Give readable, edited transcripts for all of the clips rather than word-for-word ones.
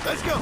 Let's go.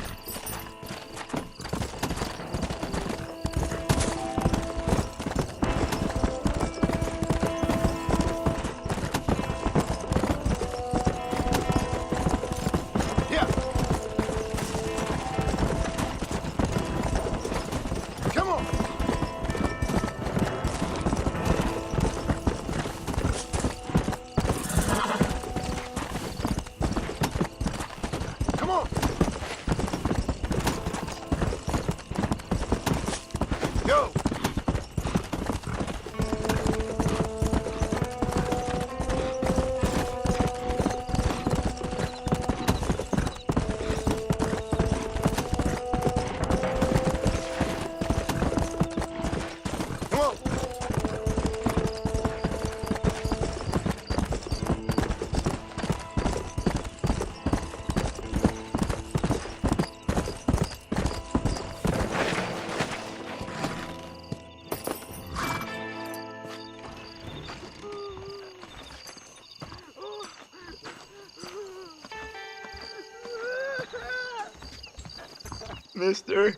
Mister,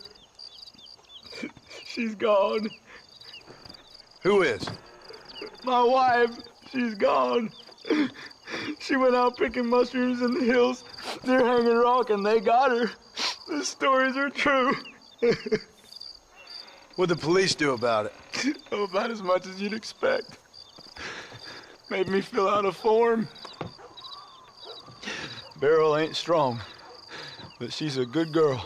she's gone. Who is? My wife, she's gone. She went out picking mushrooms in the hills near Hanging Rock and they got her. The stories are true. What'd the police do about it? Oh, about as much as you'd expect. Made me fill out a form. Beryl ain't strong, but she's a good girl.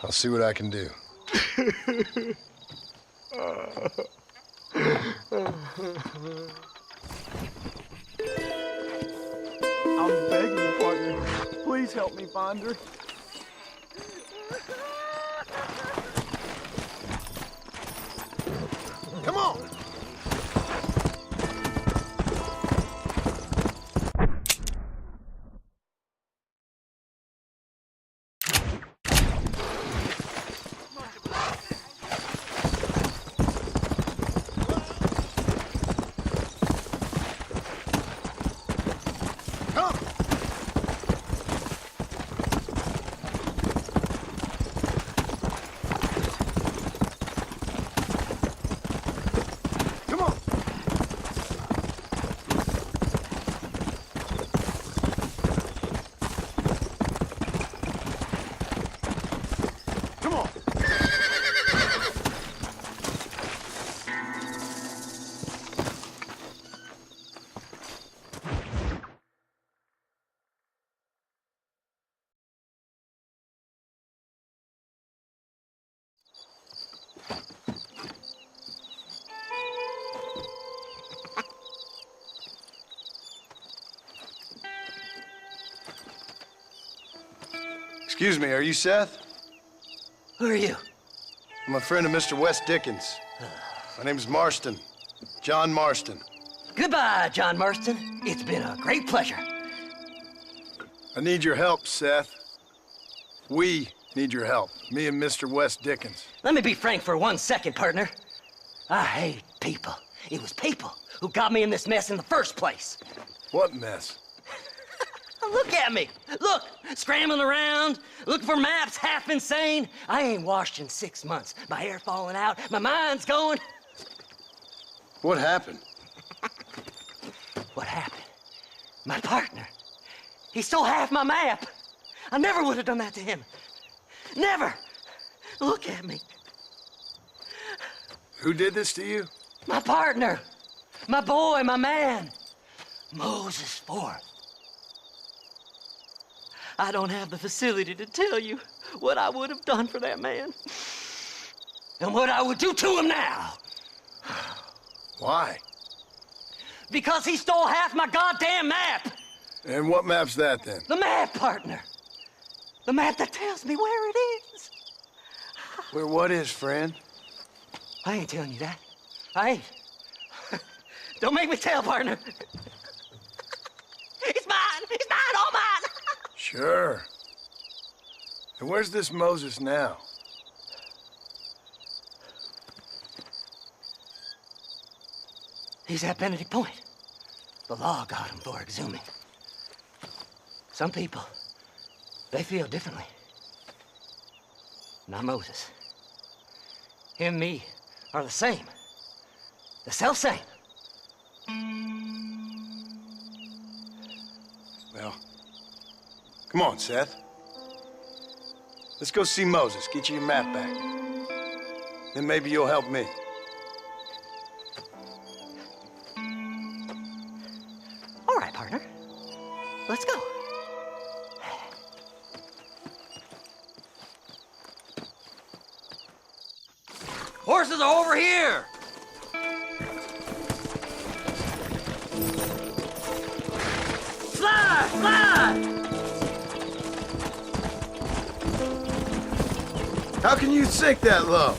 I'll see what I can do. I'm begging you, partner. Please help me find her. Come on! Excuse me, are you Seth? Who are you? I'm a friend of Mr. Wes Dickens. My name's Marston. John Marston. Goodbye, John Marston. It's been a great pleasure. I need your help, Seth. We need your help. Me and Mr. Wes Dickens. Let me be frank for 1 second, partner. I hate people. It was people who got me in this mess in the first place. What mess? Look at me. Look, scrambling around, looking for maps, half insane. I ain't washed in 6 months. My hair falling out, my mind's going. What happened? What happened? My partner. He stole half my map. I never would have done that to him. Never. Look at me. Who did this to you? My partner. My boy, my man. Moses Forth. I don't have the facility to tell you what I would have done for that man. And what I would do to him now. Why? Because he stole half my goddamn map. And what map's that, then? The map, partner. The map that tells me where it is. Where what is, friend? I ain't telling you that. I ain't. Don't make me tell, partner. It's mine. It's mine, all mine. Sure. And where's this Moses now? He's at Benedict Point. The law got him for exhuming. Some people They feel differently. Not Moses. Him and me are the same. The self-same. Well, come on, Seth. Let's go see Moses, get you your map back. Then maybe you'll help me. All right, partner. Let's go. Horses are over here! Slide! Slide! How can you sink that low?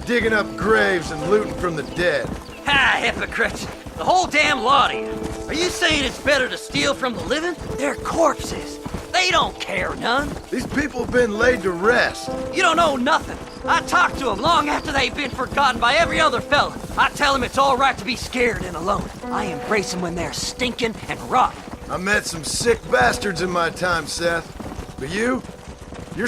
Digging up graves and looting from the dead. Ha, hypocrites! The whole damn lot of you. Are you saying it's better to steal from the living? They're corpses. They don't care none. These people have been laid to rest. You don't know nothing. I talk to them long after they've been forgotten by every other fella. I tell them it's all right to be scared and alone. I embrace them when they're stinking and rotten. I met some sick bastards in my time, Seth. But you're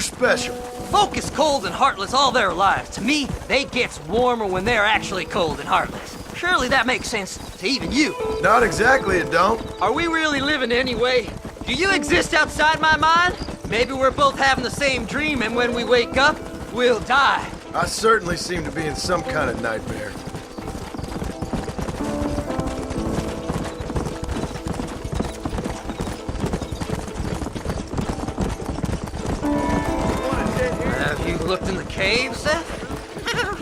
special. Folk is cold and heartless all their lives. To me, they gets warmer when they're actually cold and heartless. Surely that makes sense to even you. Not exactly, it don't. Are we really living anyway? Do you exist outside my mind? Maybe we're both having the same dream, and when we wake up, we'll die. I certainly seem to be in some kind of nightmare. Have you looked in the cave, Seth?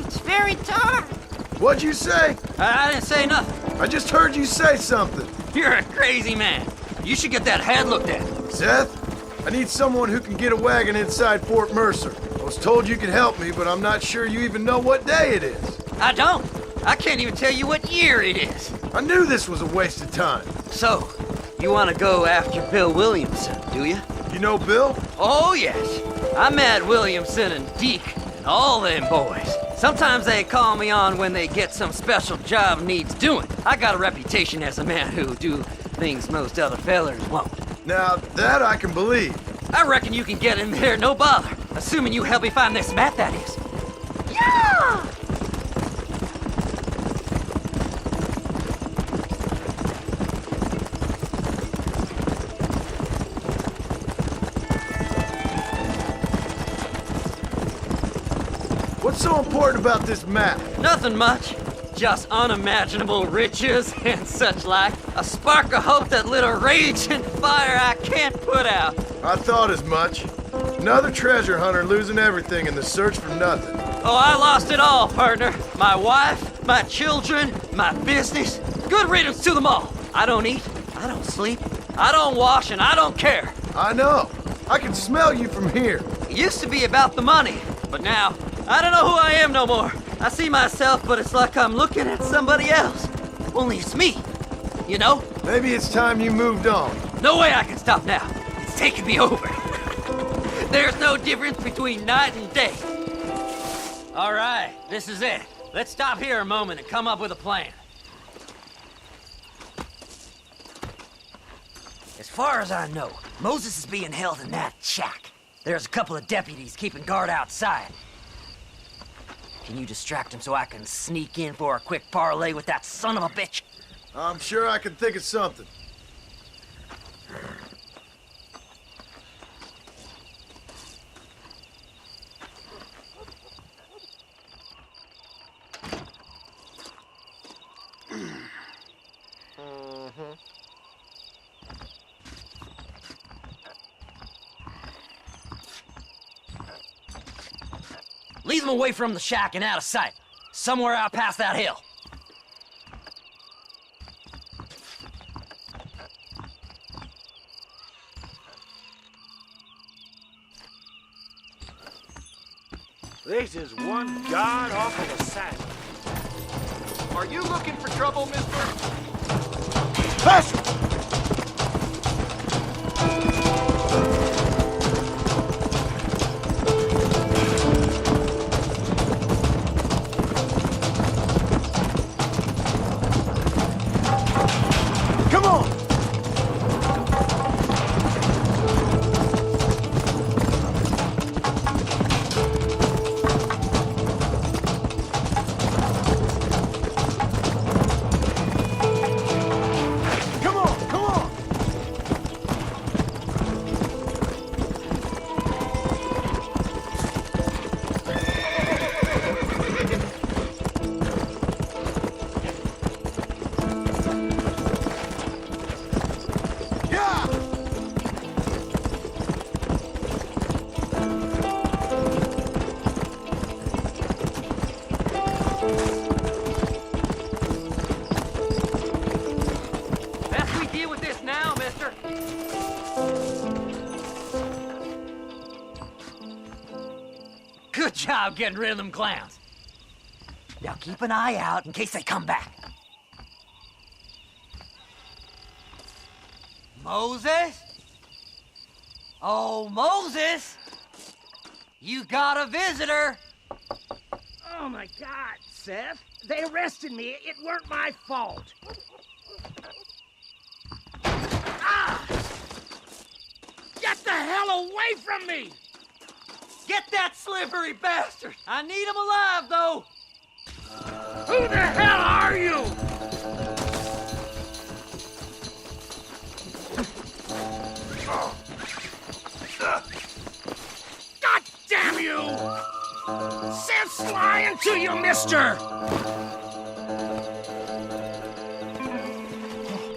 It's very dark. What'd you say? I didn't say nothing. I just heard you say something. You're a crazy man. You should get that head looked at. Seth, I need someone who can get a wagon inside Fort Mercer. I was told you could help me, but I'm not sure you even know what day it is. I don't. I can't even tell you what year it is. I knew this was a waste of time. So, you want to go after Bill Williamson, do you? You know Bill? Oh, yes. I met Williamson and Deke and all them boys. Sometimes they call me on when they get some special job needs doing. I got a reputation as a man who do things most other fellers won't. Now, that I can believe. I reckon you can get in there, no bother. Assuming you help me find this map, that is. Yeah! What's so important about this map? Nothing much. Just unimaginable riches and such like. A spark of hope that lit a raging fire I can't put out. I thought as much. Another treasure hunter losing everything in the search for nothing. Oh, I lost it all, partner. My wife, my children, my business. Good riddance to them all. I don't eat, I don't sleep, I don't wash, and I don't care. I know. I can smell you from here. It used to be about the money, but now, I don't know who I am no more. I see myself, but it's like I'm looking at somebody else. Only it's me, you know? Maybe it's time you moved on. No way I can stop now. It's taking me over. There's no difference between night and day. All right, this is it. Let's stop here a moment and come up with a plan. As far as I know, Moses is being held in that shack. There's a couple of deputies keeping guard outside. Can you distract him so I can sneak in for a quick parlay with that son of a bitch? I'm sure I can think of something. Lead them away from the shack and out of sight. Somewhere out past that hill. This is one god-awful assassin. Are you looking for trouble, mister? Pass! Come on! Good job getting rid of them clowns. Now keep an eye out in case they come back. Moses? Oh, Moses! You got a visitor! Oh my God, Seth. They arrested me. It weren't my fault. Ah! Get the hell away from me! Get that slippery bastard! I need him alive, though! Who the hell are you? God damn you! Seth's lying to you, mister!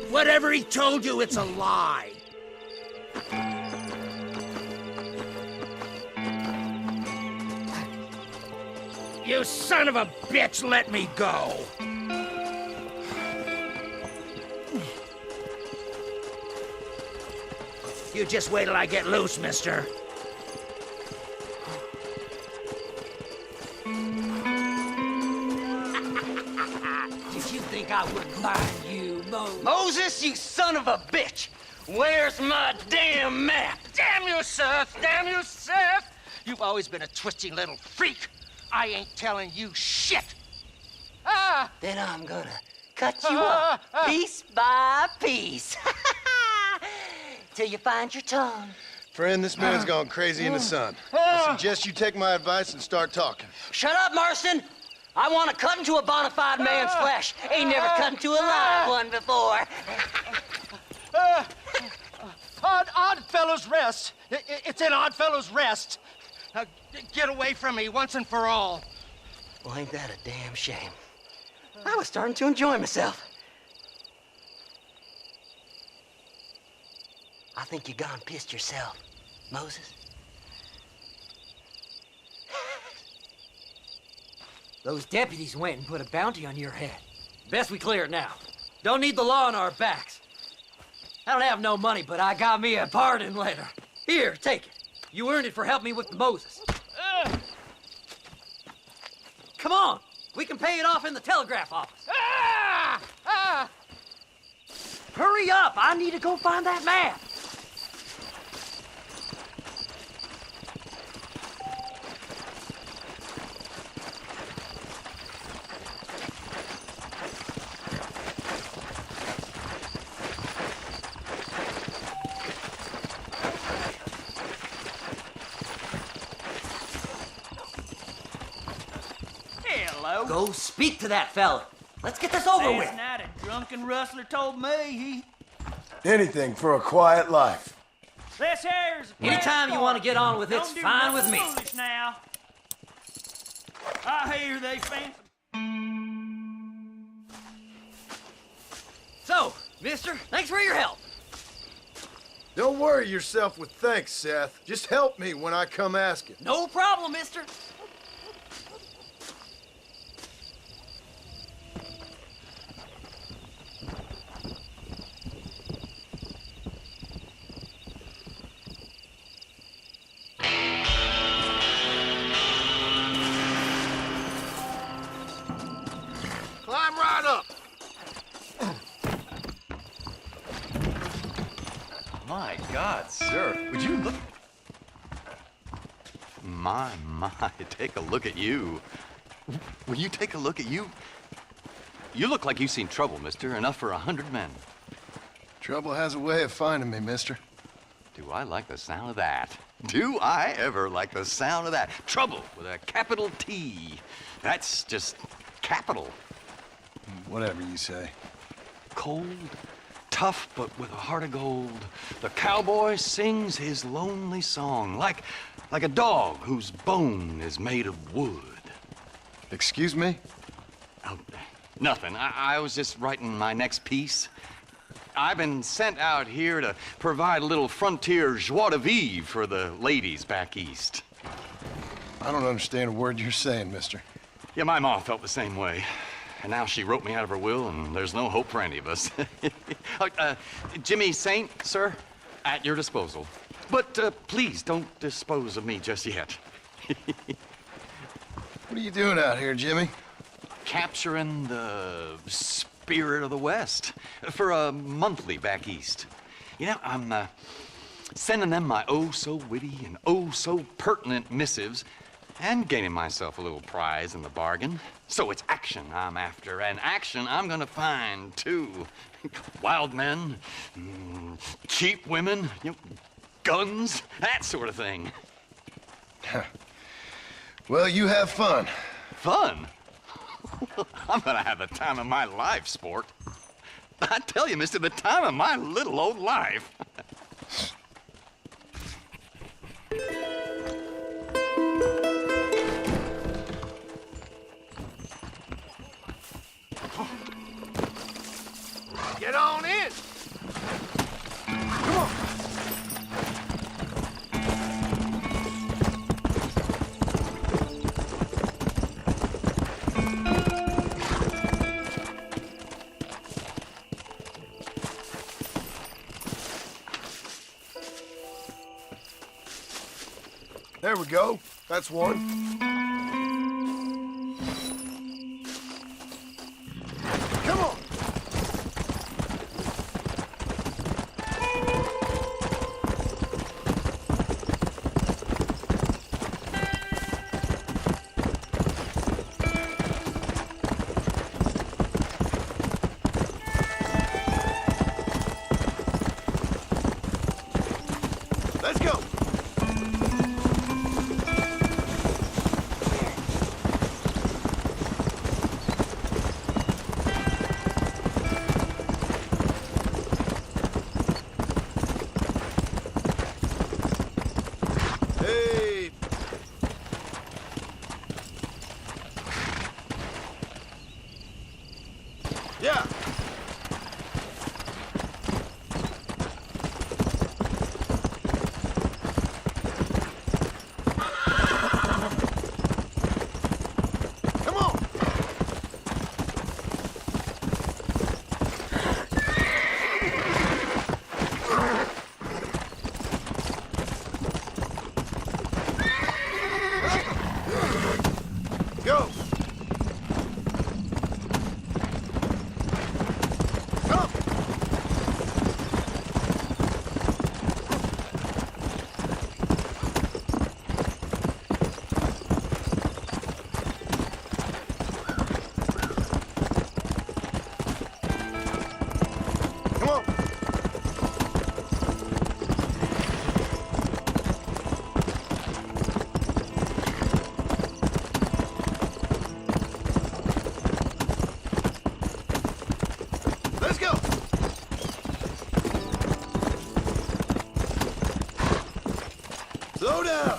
Whatever he told you, it's a lie. You son of a bitch, let me go! You just wait till I get loose, mister. Did you think I wouldn't mind you, Moses? Moses, you son of a bitch! Where's my damn map? Damn you, Seth! Damn you, Seth! You've always been a twisty little freak. I ain't telling you shit. Ah! Then I'm gonna cut you up piece by piece. Till you find your tongue. Friend, this man's gone crazy in the sun. I suggest you take my advice and start talking. Shut up, Marston! I want to cut into a bona fide man's flesh. Ain't never cut into a live one before. Oddfellows Rest. It's in Oddfellows Rest. Get away from me once and for all. Well, ain't that a damn shame? I was starting to enjoy myself. I think you gone pissed yourself, Moses. Those deputies went and put a bounty on your head. Best we clear it now. Don't need the law on our backs. I don't have no money, but I got me a pardon letter. Here, take it. You earned it for helping me with the Moses. Come on, we can pay it off in the telegraph office. Hurry up, I need to go find that map. Hello. Go speak to that fella. Let's get this over with. Last night a drunken rustler told me he... Anything for a quiet life. This here's a Anytime you want to get on with it's Don't do fine with nothing me. foolish now. I hear they fancy... So, mister, thanks for your help. Don't worry yourself with thanks, Seth. Just help me when I come asking. No problem, mister. Climb right up. My God, sir, would you look? My, take a look at you. Will you take a look at you? You look like you've seen trouble, mister. Enough for 100 men. Trouble has a way of finding me, mister. Do I like the sound of that? Do I ever like the sound of that? Trouble with a capital T. That's just capital. Whatever you say. Cold, tough, but with a heart of gold. The cowboy sings his lonely song like a dog whose bone is made of wood. Excuse me? Oh, nothing. I was just writing my next piece. I've been sent out here to provide a little frontier joie de vivre for the ladies back east. I don't understand a word you're saying, mister. Yeah, my ma felt the same way. And now she wrote me out of her will, and there's no hope for any of us. Jimmy Saint, sir, at your disposal. But please don't dispose of me just yet. What are you doing out here, Jimmy? Capturing the spirit of the West for a monthly back east. You know, I'm sending them my oh-so-witty and oh-so-pertinent missives and gaining myself a little prize in the bargain. So it's action I'm after, and action I'm gonna find, too. Wild men, cheap women, guns, that sort of thing. Well, you have fun. Fun? I'm gonna have the time of my life, sport. I tell you, mister, the time of my little old life. Get on in. Come on. There we go. That's one. Come on. Let's go. Hey. Yeah. Come on. Go. Come. Come on. Let's go. Slow down.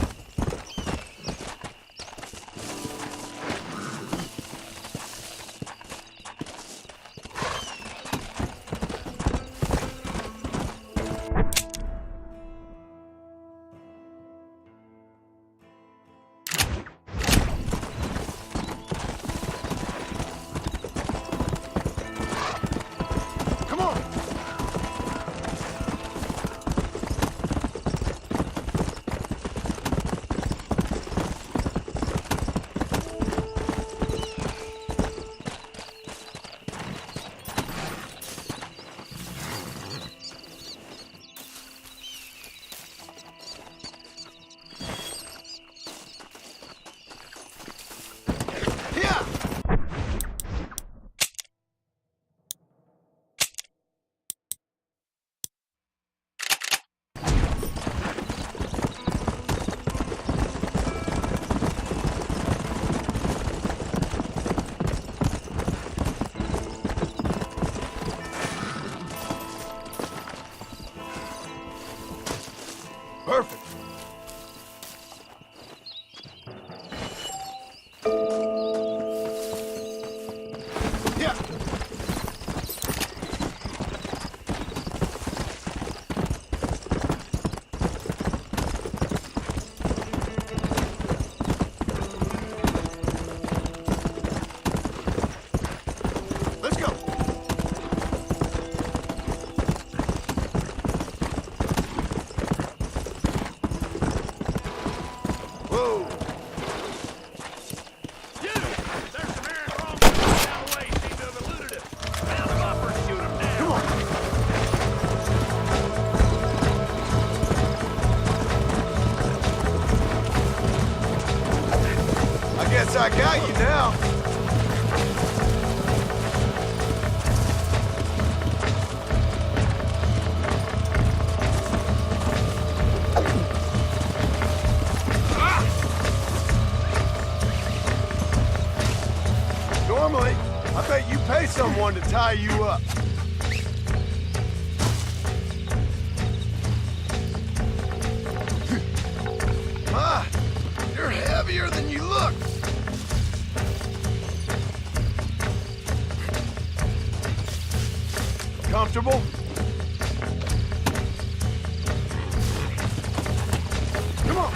Come on. Yeah. Perfect. Yeah. Let's go. Whoa. Guess I got you now. Normally, I bet you pay someone to tie you up. Ah, you're heavier than you look. Comfortable? Come on.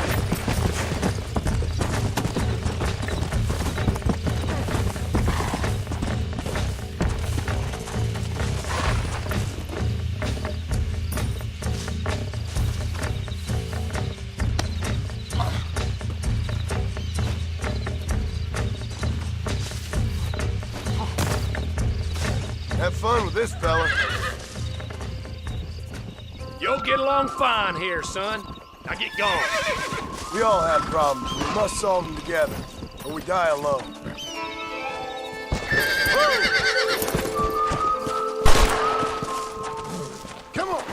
Have fun with this, fella. You'll get along fine here, son. Now get going. We all have problems. We must solve them together, or we die alone. Come on.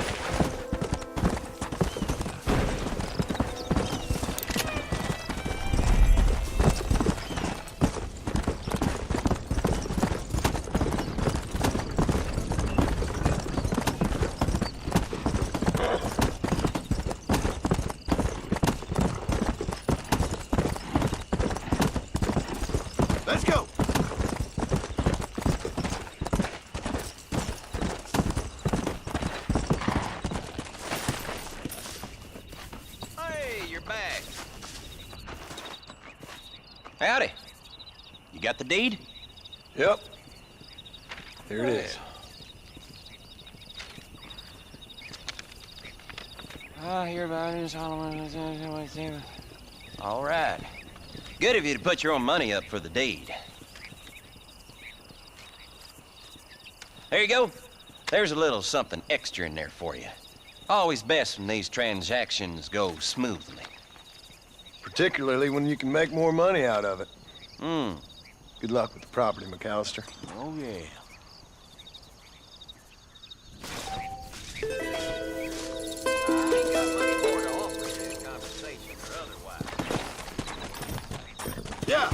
Let's go. Hey, you're back. Howdy. You got the deed? Yep. Here it is. I hear about it. All right. Good of you to put your own money up for the deed. There you go. There's a little something extra in there for you. Always best when these transactions go smoothly. Particularly when you can make more money out of it. Hmm. Good luck with the property, McAllister. Oh, yeah. I ain't got much more to offer you in conversation or otherwise. Yeah.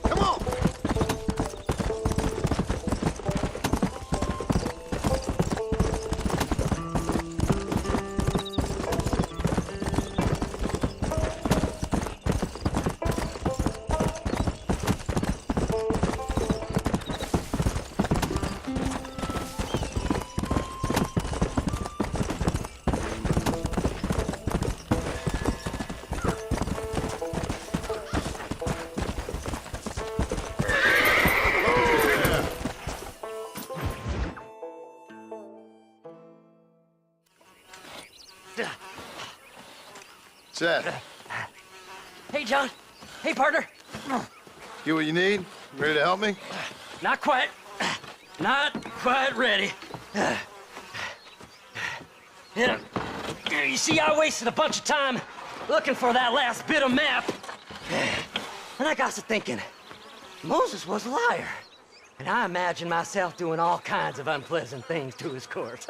Come on. Seth, Hey, John. Hey, partner. get what you need? Ready to help me? Not quite. Not quite ready. You see, I wasted a bunch of time looking for that last bit of map. And I got to thinking, Moses was a liar. And I imagined myself doing all kinds of unpleasant things to his corpse.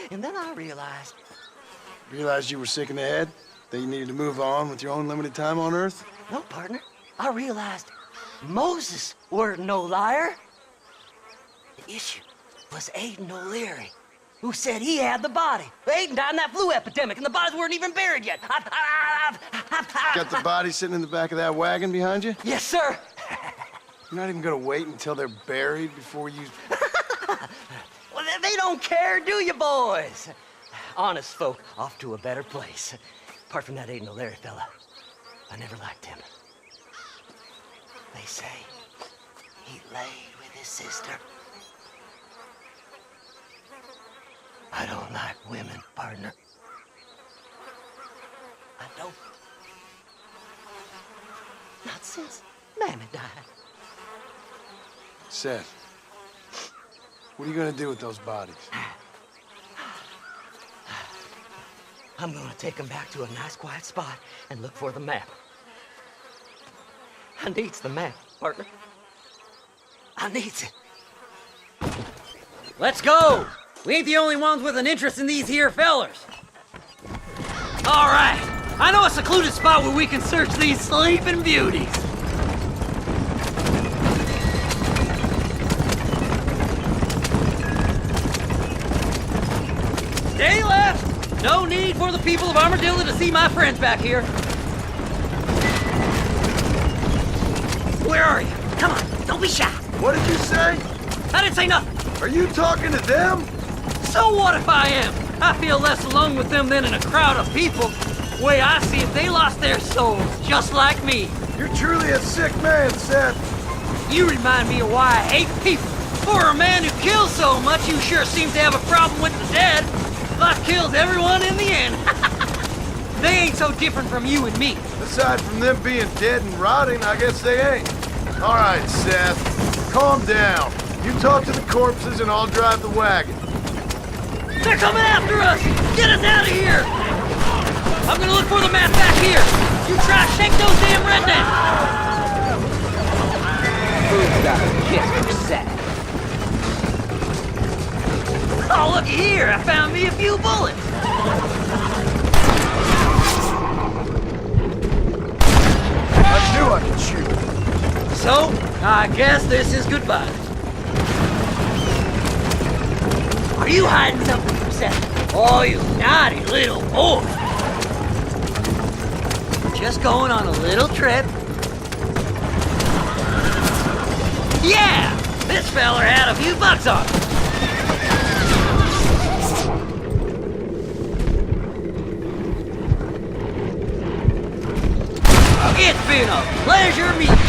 And then I realized... Realized you were sick in the head? That you needed to move on with your own limited time on Earth? No, partner. I realized Moses weren't no liar. The issue was Aiden O'Leary, who said he had the body. Aiden died in that flu epidemic, and the bodies weren't even buried yet. Got the body sitting in the back of that wagon behind you? Yes, sir. You're not even gonna wait until they're buried before you... Well, they don't care, do you, boys? Honest folk off to a better place. Apart from that Aiden O'Leary fella, I never liked him. They say he laid with his sister. I don't like women, partner. I don't. Not since Mammy died. Seth, what are you gonna do with those bodies? I'm gonna take them back to a nice quiet spot and look for the map. I needs the map, partner. I needs it. Let's go! We ain't the only ones with an interest in these here fellers. All right, I know a secluded spot where we can search these sleeping beauties. Stay left! No need for the people of Armadillo to see my friends back here. Where are you? Come on, don't be shy. What did you say? I didn't say nothing. Are you talking to them? So what if I am? I feel less alone with them than in a crowd of people. The way I see it, they lost their souls, just like me. You're truly a sick man, Seth. You remind me of why I hate people. For a man who kills so much, you sure seem to have a problem with the dead. Life kills everyone in the end. They ain't so different from you and me. Aside from them being dead and rotting, I guess they ain't. All right, Seth, calm down. You talk to the corpses and I'll drive the wagon. They're coming after us! Get us out of here! I'm gonna look for the map back here. You try to shake those damn rednecks! Who's got a kiss for Seth? Oh, looky here! I found me a few bullets! I knew I could shoot. So, I guess this is goodbye. Are you hiding something from Seth? Oh, you naughty little boy. Just going on a little trip. Yeah! This feller had a few bucks on him. It's been a pleasure meeting you.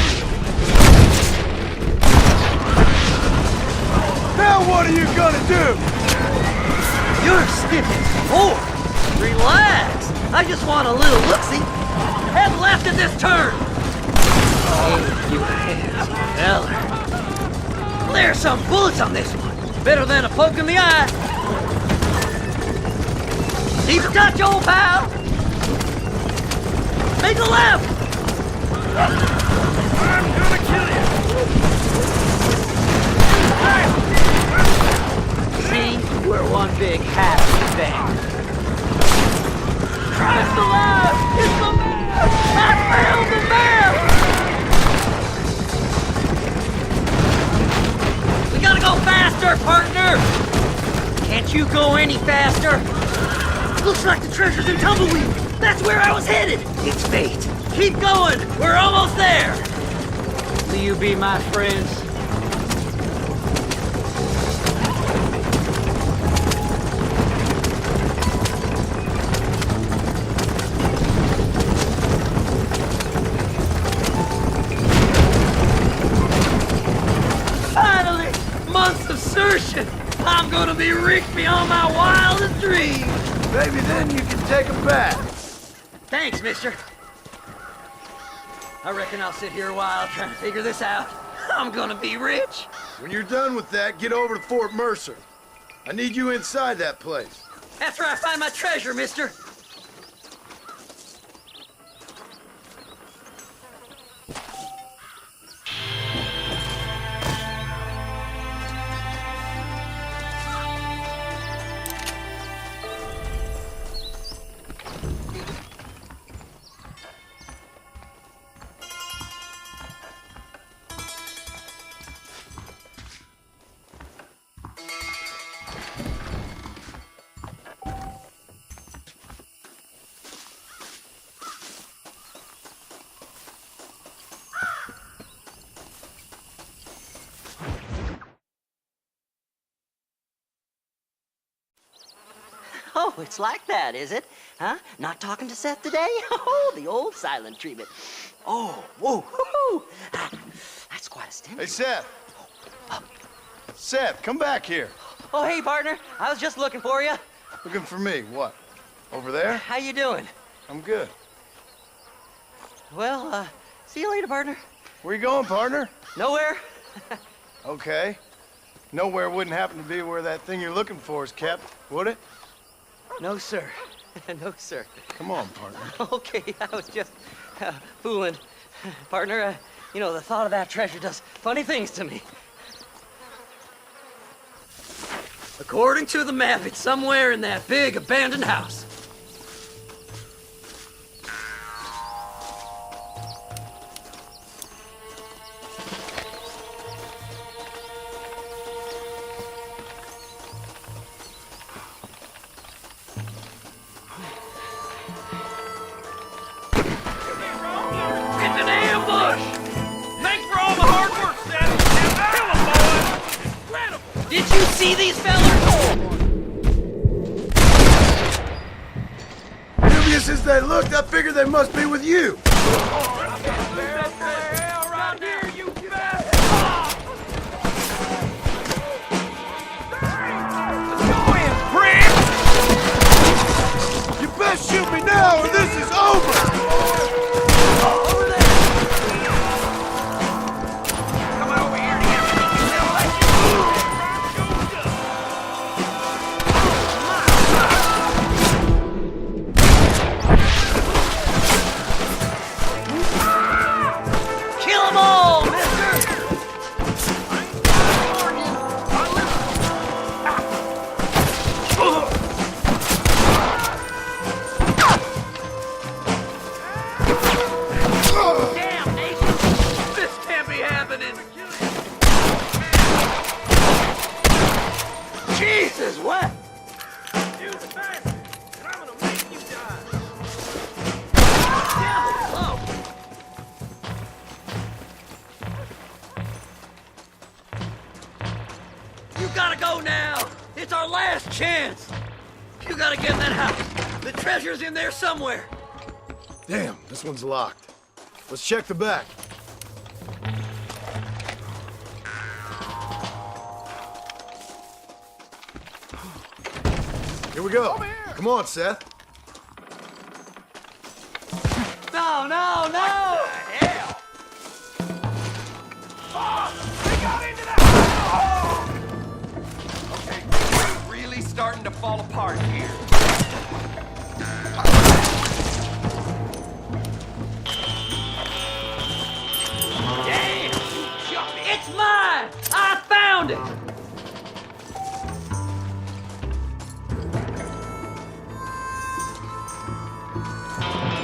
Now what are you gonna do? You're stiff as board. Relax. I just want a little look-see. Head left at this turn. Hey, you handsome feller. There's some bullets on this one. Better than a poke in the eye. Keep in touch, old pal. Make a left. I'm gonna kill you. See, we're one big happy band. Christ alive! It's the map! I found the map! We gotta go faster, partner! Can't you go any faster? Looks like the treasure's in Tumbleweed. That's where I was headed. It's fate. Keep going. We're almost there. Will you be my friends? Finally! Months of searching! I'm gonna be rich beyond my wildest dreams! Maybe then you can take them back. Thanks, mister. I reckon I'll sit here a while trying to figure this out. I'm gonna be rich. When you're done with that, get over to Fort Mercer. I need you inside that place. That's where I find my treasure, mister. Oh, it's like that, is it? Huh? Not talking to Seth today? Oh, the old silent treatment. Oh, whoa, whoo-hoo. That's quite a stimulus. Hey, Seth. Seth, come back here. Oh, hey, partner. I was just looking for you. Looking for me, what? Over there? How you doing? I'm good. Well, see you later, partner. Where you going, partner? Nowhere? Okay. Nowhere wouldn't happen to be where that thing you're looking for is kept, would it? No, sir. No, sir. Come on, partner. Okay, I was just fooling. Partner, you know, the thought of that treasure does funny things to me. According to the map, it's somewhere in that big abandoned house. It's an ambush! Thanks for all the hard work, Sammy. Now kill 'em, boys! Incredible! Did you see these fellas? Dubious as they looked, I figured they must be with you. Right here, you bet! Let's go in, prick! You best shoot me now or this is over! Over there! Coming over here to get everything you know like you. Kill them all, mister! Damn, Nation! This can't be happening! Jesus, what? Use the bastard, and I'm gonna make you die! Oh. You gotta go now! It's our last chance! You gotta get in that house! The treasure's in there somewhere! Damn, this one's locked. Let's check the back. Here we go. Come on, Seth. No, no, no! Hell! Oh, they got into that! Okay, we're really starting to fall apart here. Damn! You jumped it! It's mine! I found it!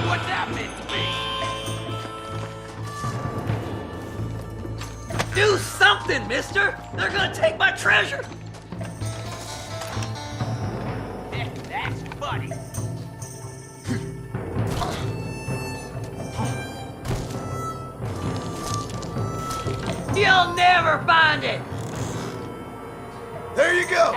What's that meant to be? Do something, mister! They're gonna take my treasure! Heck, that's funny. You'll never find it! There you go.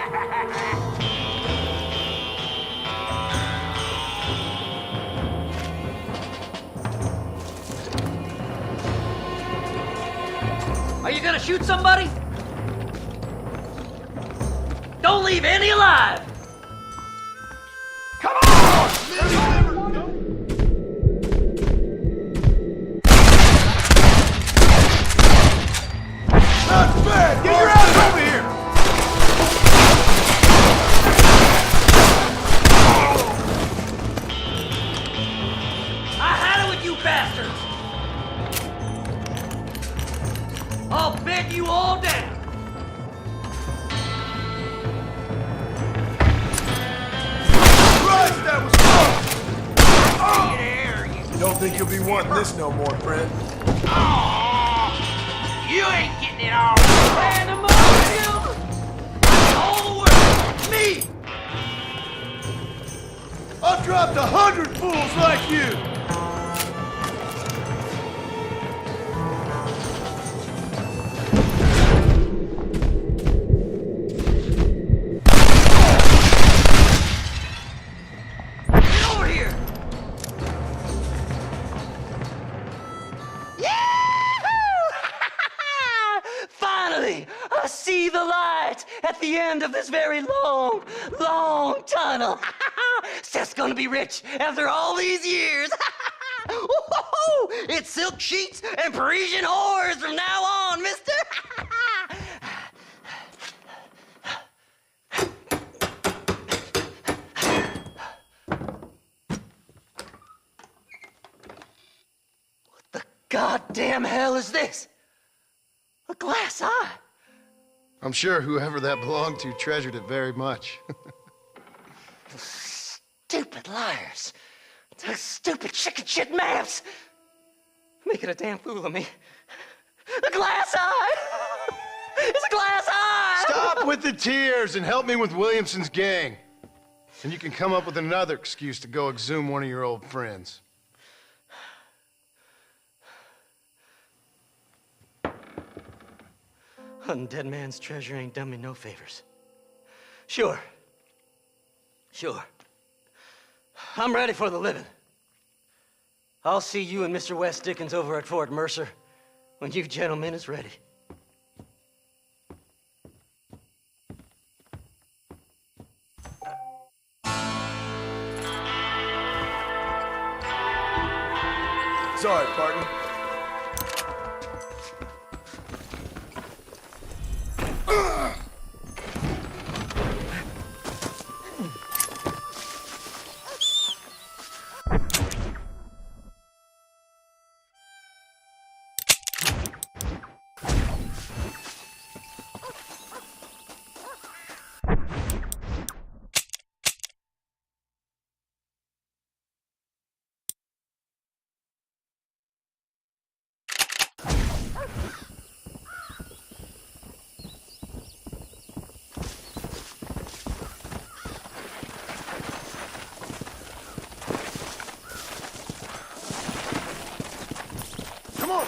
Are you gonna shoot somebody? Don't leave any alive! Come on! Not bad. Get your ass over here. I had it with you bastards! I'll bed you all down! Christ, that was close. Get here, you... Don't think you'll be wanting this no more, friend. Oh, you ain't getting it all. Animal! All the world! Me! I've dropped 100 fools like you. Get over here! Finally, I see the light at the end of this very long, long tunnel. Seth's gonna be rich after all these years. It's silk sheets and Parisian whores from now on, mister. What the goddamn hell is this? A glass eye. I'm sure whoever that belonged to treasured it very much. Stupid liars. Those stupid chicken shit maps. Making a damn fool of me. A glass eye! It's a glass eye! Stop with the tears and help me with Williamson's gang. And you can come up with another excuse to go exhume one of your old friends. Hunting dead man's treasure ain't done me no favors. Sure. I'm ready for the living. I'll see you and Mr. West Dickens over at Fort Mercer when you gentlemen is ready. Sorry, partner. Come on!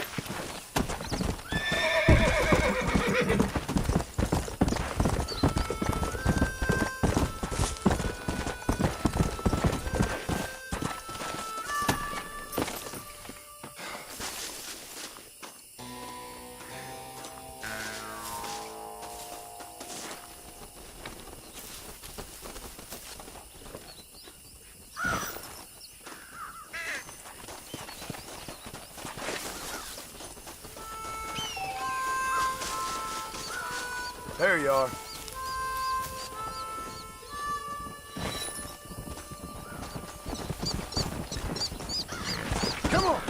There you are. Come on!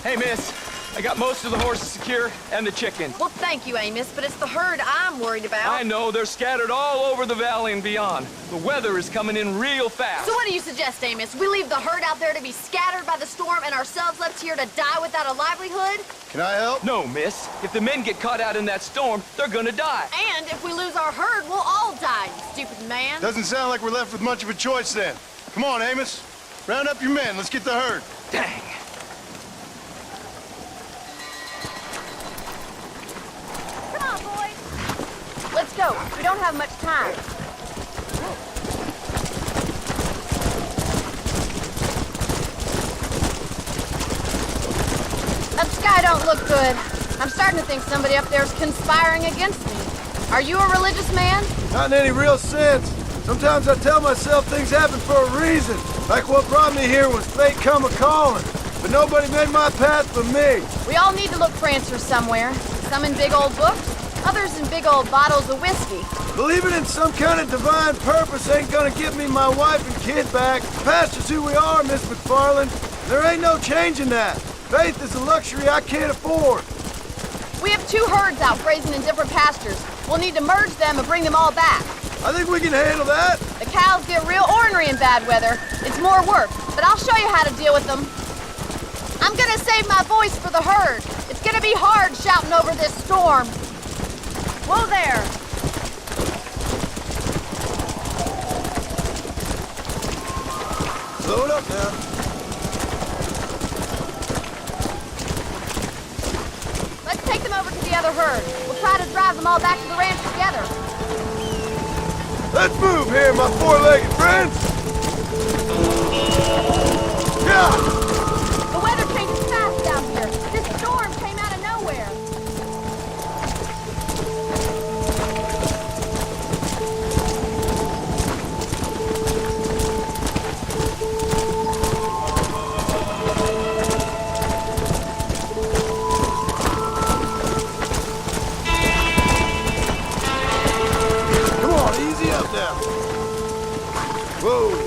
Hey, miss. I got most of the horses secure and the chickens. Well, thank you, Amos, but it's the herd I'm worried about. I know. They're scattered all over the valley and beyond. The weather is coming in real fast. So what do you suggest, Amos? We leave the herd out there to be scattered by the storm and ourselves left here to die without a livelihood? Can I help? No, miss. If the men get caught out in that storm, they're gonna die. And if we lose our herd, we'll all die, you stupid man. Doesn't sound like we're left with much of a choice then. Come on, Amos. Round up your men. Let's get the herd. Dang. Come on, boys. Let's go. We don't have much time. look good. I'm starting to think somebody up there is conspiring against me. Are you a religious man? Not in any real sense. Sometimes I tell myself things happen for a reason. Like what brought me here was fate come a-calling. But nobody made my path but me. We all need to look for answers somewhere. Some in big old books, others in big old bottles of whiskey. Believing in some kind of divine purpose ain't gonna give me my wife and kid back. The past is who we are, Miss McFarland. There ain't no changing that. Faith is a luxury I can't afford. We have 2 herds out grazing in different pastures. We'll need to merge them and bring them all back. I think we can handle that. The cows get real ornery in bad weather. It's more work, but I'll show you how to deal with them. I'm gonna save my voice for the herd. It's gonna be hard shouting over this storm. Whoa there. Slow it up now. Let's take them over to the other herd. We'll try to drive them all back to the ranch together. Let's move here, my four-legged friends. Yeah! The weather changes fast down here. This storm came out of nowhere. Come on, easy up now. Whoa.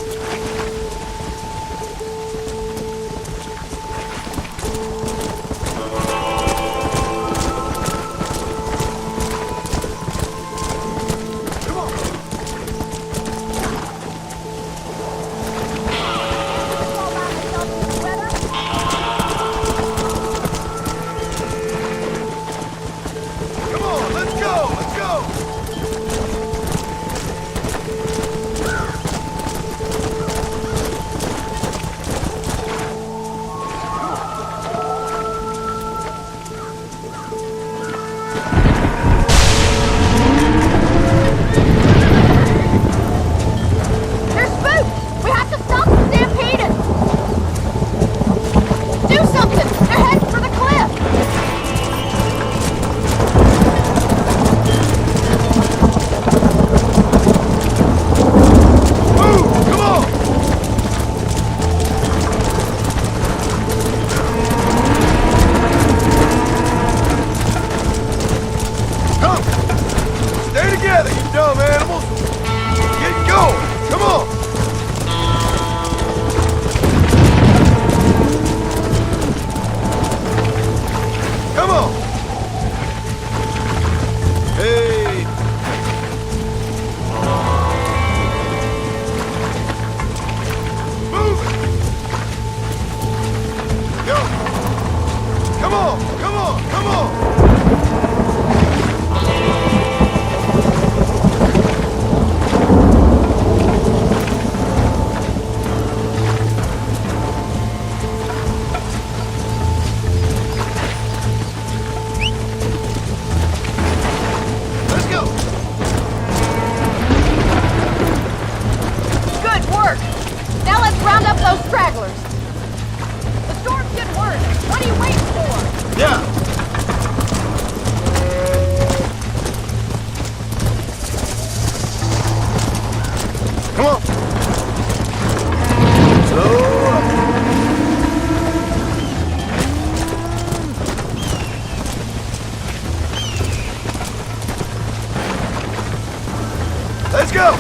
Let's go!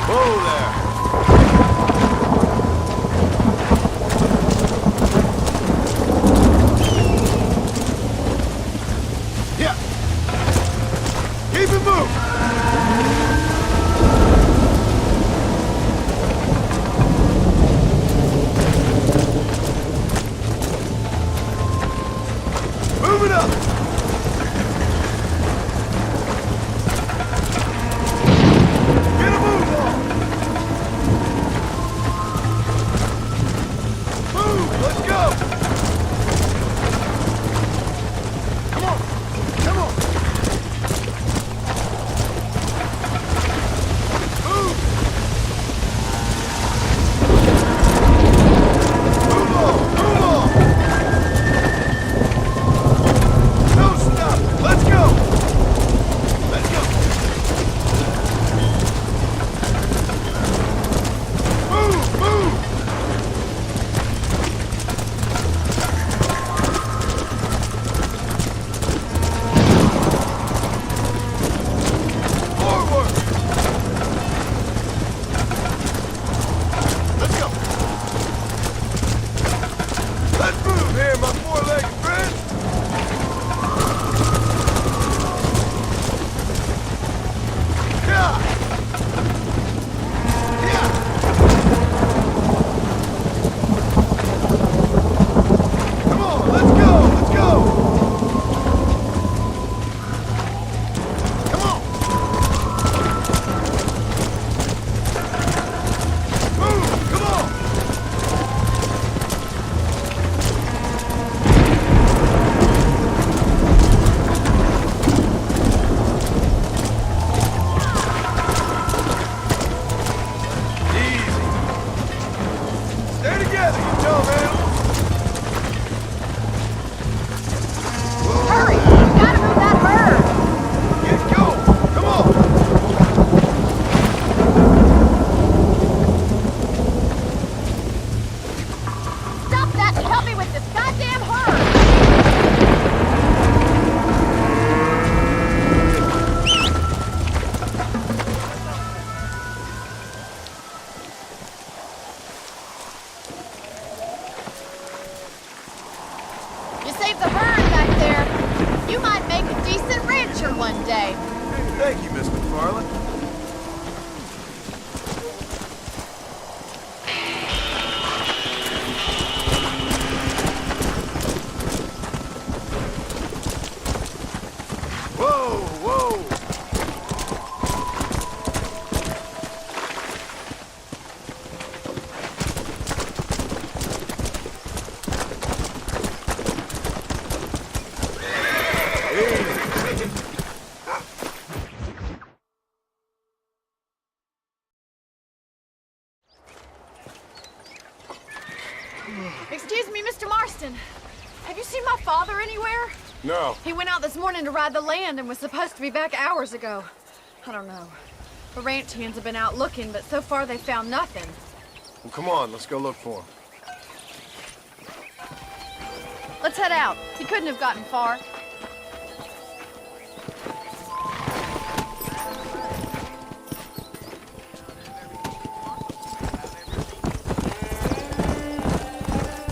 Whoa there! Yeah! Keep it moving! Move it up! Get a move on! rancher one day. Thank you, Miss McFarland. Whoa, whoa! Excuse me, Mr. Marston. Have you seen my father anywhere? No. He went out this morning to ride the land and was supposed to be back hours ago. I don't know. The ranch hands have been out looking, but so far they found nothing. Well, come on, let's go look for him. Let's head out. He couldn't have gotten far.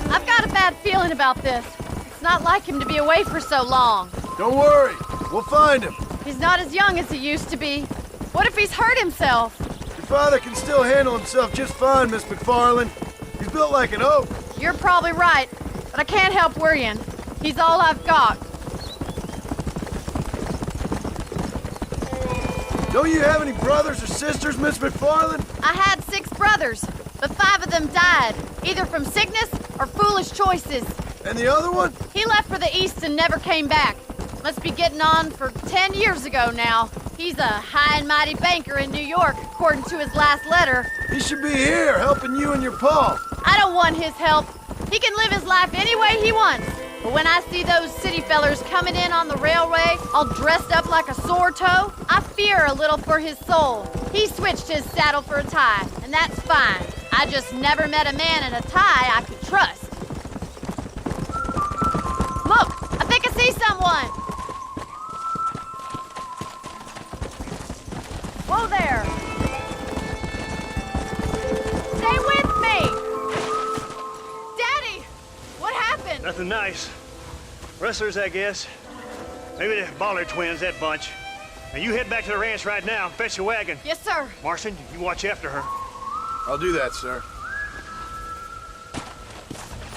I've got a bad feeling about this. It's not like him to be away for so long. Don't worry, we'll find him. He's not as young as he used to be. What if he's hurt himself? Your father can still handle himself just fine, Miss McFarland. He's built like an oak. You're probably right, but I can't help worrying. He's all I've got. Don't you have any brothers or sisters, Miss McFarland? I had 6 brothers, but 5 of them died, either from sickness or foolish choices. And the other one? He left for the east and never came back. Must be getting on for 10 years ago now. He's a high and mighty banker in New York, according to his last letter. He should be here, helping you and your pa. I don't want his help. He can live his life any way he wants. But when I see those city fellers coming in on the railway, all dressed up like a sore toe, I fear a little for his soul. He switched his saddle for a tie, and that's fine. I just never met a man in a tie I could trust. Look, I think I see someone. Whoa there. Stay with me. Daddy, what happened? Nothing nice. Rustlers, I guess. Maybe the Baller twins, that bunch. Now you head back to the ranch right now and fetch the wagon. Yes, sir. Marston, you watch after her. I'll do that, sir.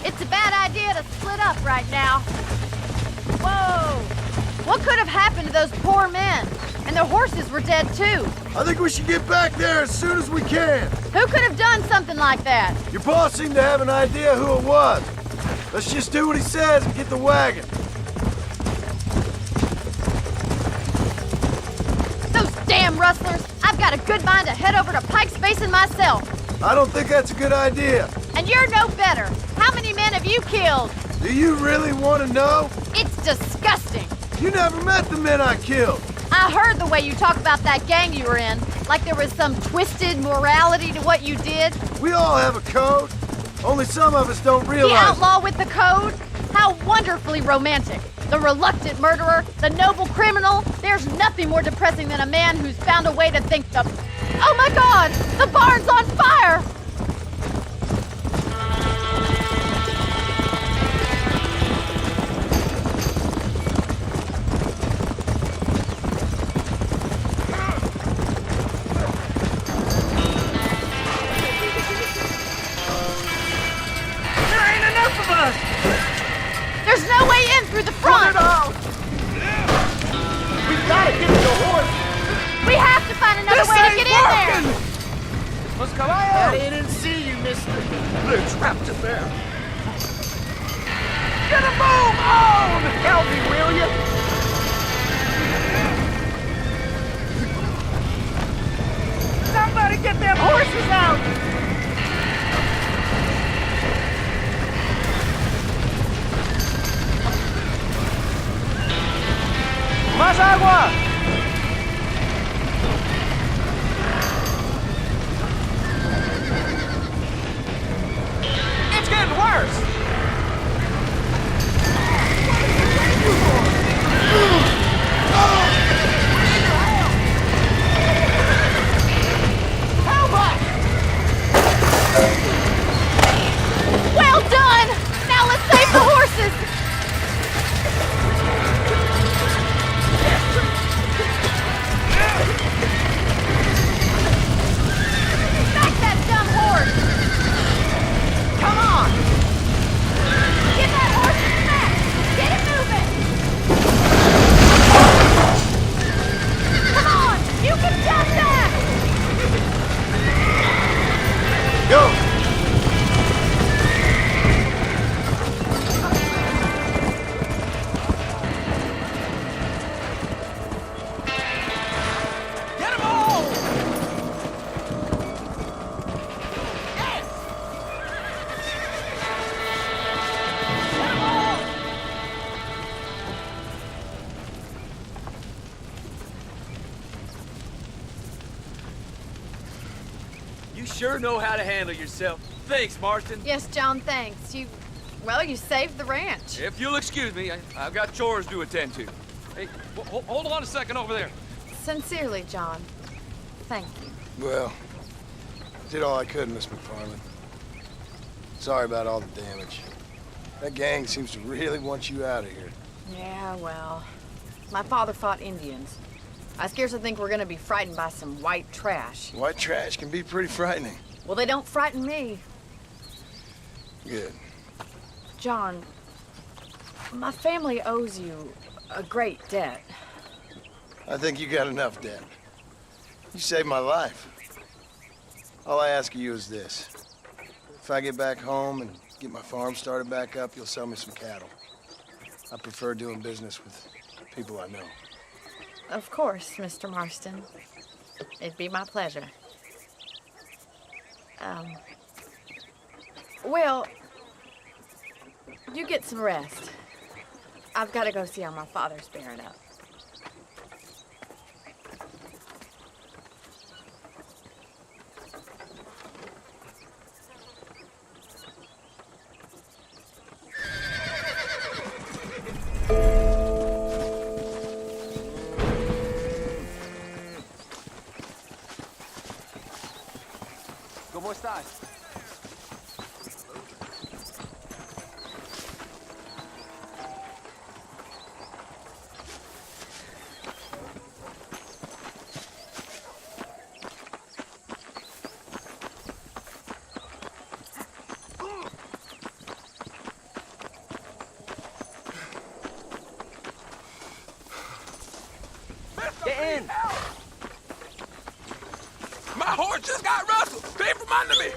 It's a bad idea to split up right now. Whoa! What could have happened to those poor men? And their horses were dead too. I think we should get back there as soon as we can. Who could have done something like that? Your boss seemed to have an idea who it was. Let's just do what he says and get the wagon. Those damn rustlers! I've got a good mind to head over to Pike's Basin myself. I don't think that's a good idea. And you're no better. How many men have you killed? Do you really want to know? It's disgusting. You never met the men I killed. I heard the way you talk about that gang you were in, like there was some twisted morality to what you did. We all have a code. Only some of us don't realize The outlaw with the code? How wonderfully romantic. The reluctant murderer, the noble criminal. There's nothing more depressing than a man who's found a way to think the... Oh my God! The barn's on fire! There's no way in through the front! We've got to get to the horse. We have to find another way to get in there! Let's come on. I didn't see you, mister. They're trapped in there. Get a move on! Help me, will you? Somebody get them horses out! ¡Más agua! It's getting worse! Help us! Well done! Now let's save the horses! Go! Get 'em all! You sure know how to handle yourself. Thanks, Marston. Yes, John, thanks. Well, you saved the ranch. If you'll excuse me, I've got chores to attend to. Hey, hold on a second over there. Sincerely, John. Thank you. Well, did all I could, Miss McFarland. Sorry about all the damage. That gang seems to really want you out of here. Yeah, well, my father fought Indians. I scarcely think we're gonna be frightened by some white trash. White trash can be pretty frightening. Well, they don't frighten me. Good. John, my family owes you a great debt. I think you got enough debt. You saved my life. All I ask of you is this. If I get back home and get my farm started back up, you'll sell me some cattle. I prefer doing business with people I know. Of course, Mr. Marston. It'd be my pleasure. Well, you get some rest. I've got to go see how my father's bearing up. ¿Cómo estás? Get in! My horse just got rustled! Came from under me!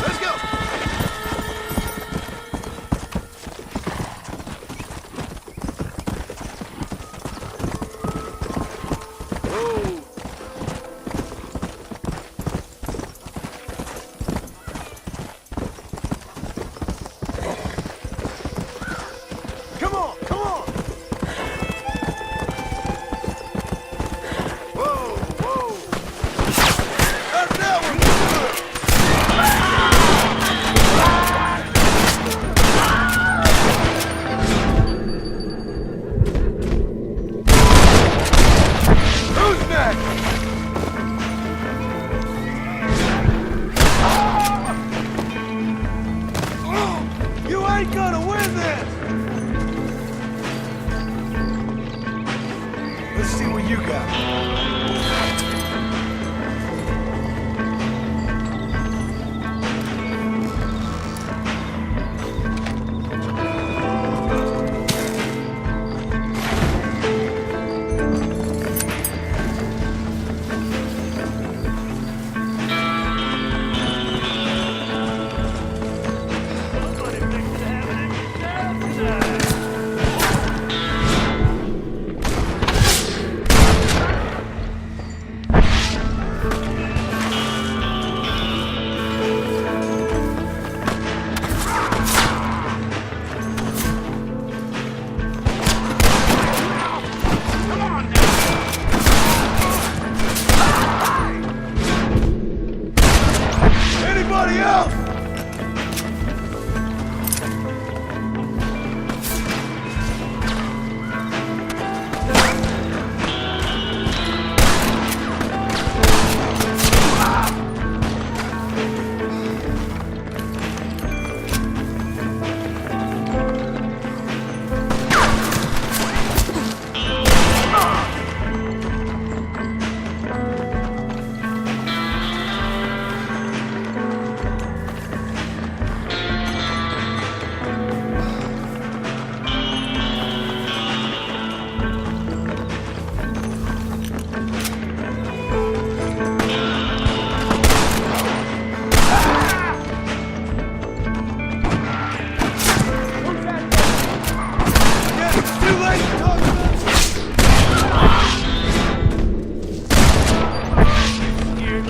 Let's go!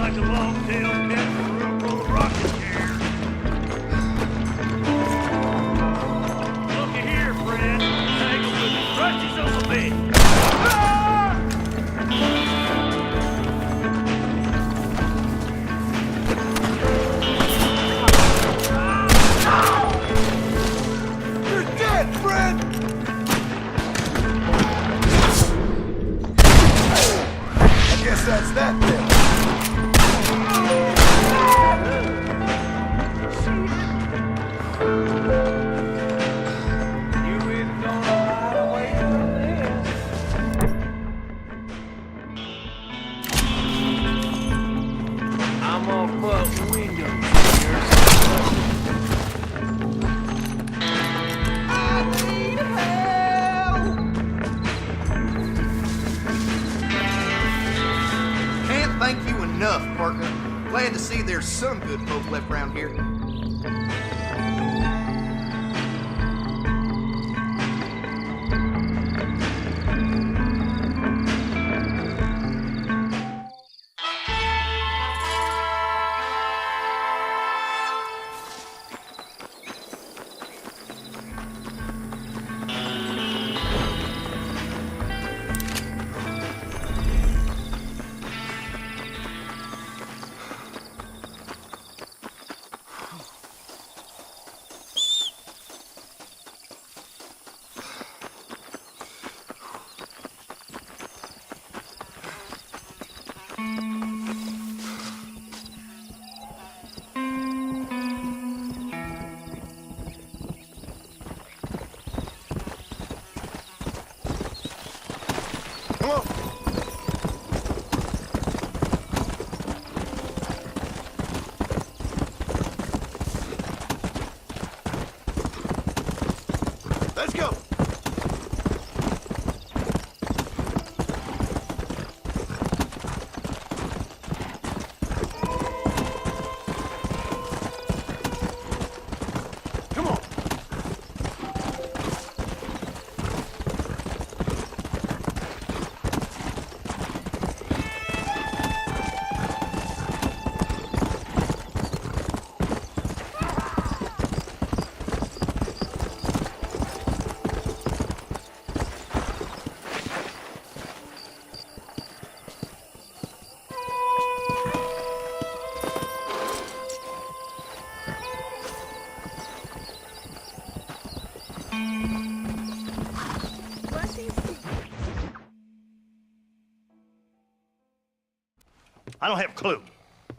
like a long-tailed cat full of rocket chair. Looky here, friend. Tangled with the crusty son of a bitch. You're dead, friend! I guess that's that then. Can't thank you enough, partner. Glad to see there's some good folk left around here. Come on. Let's go. Come on. I don't have a clue. All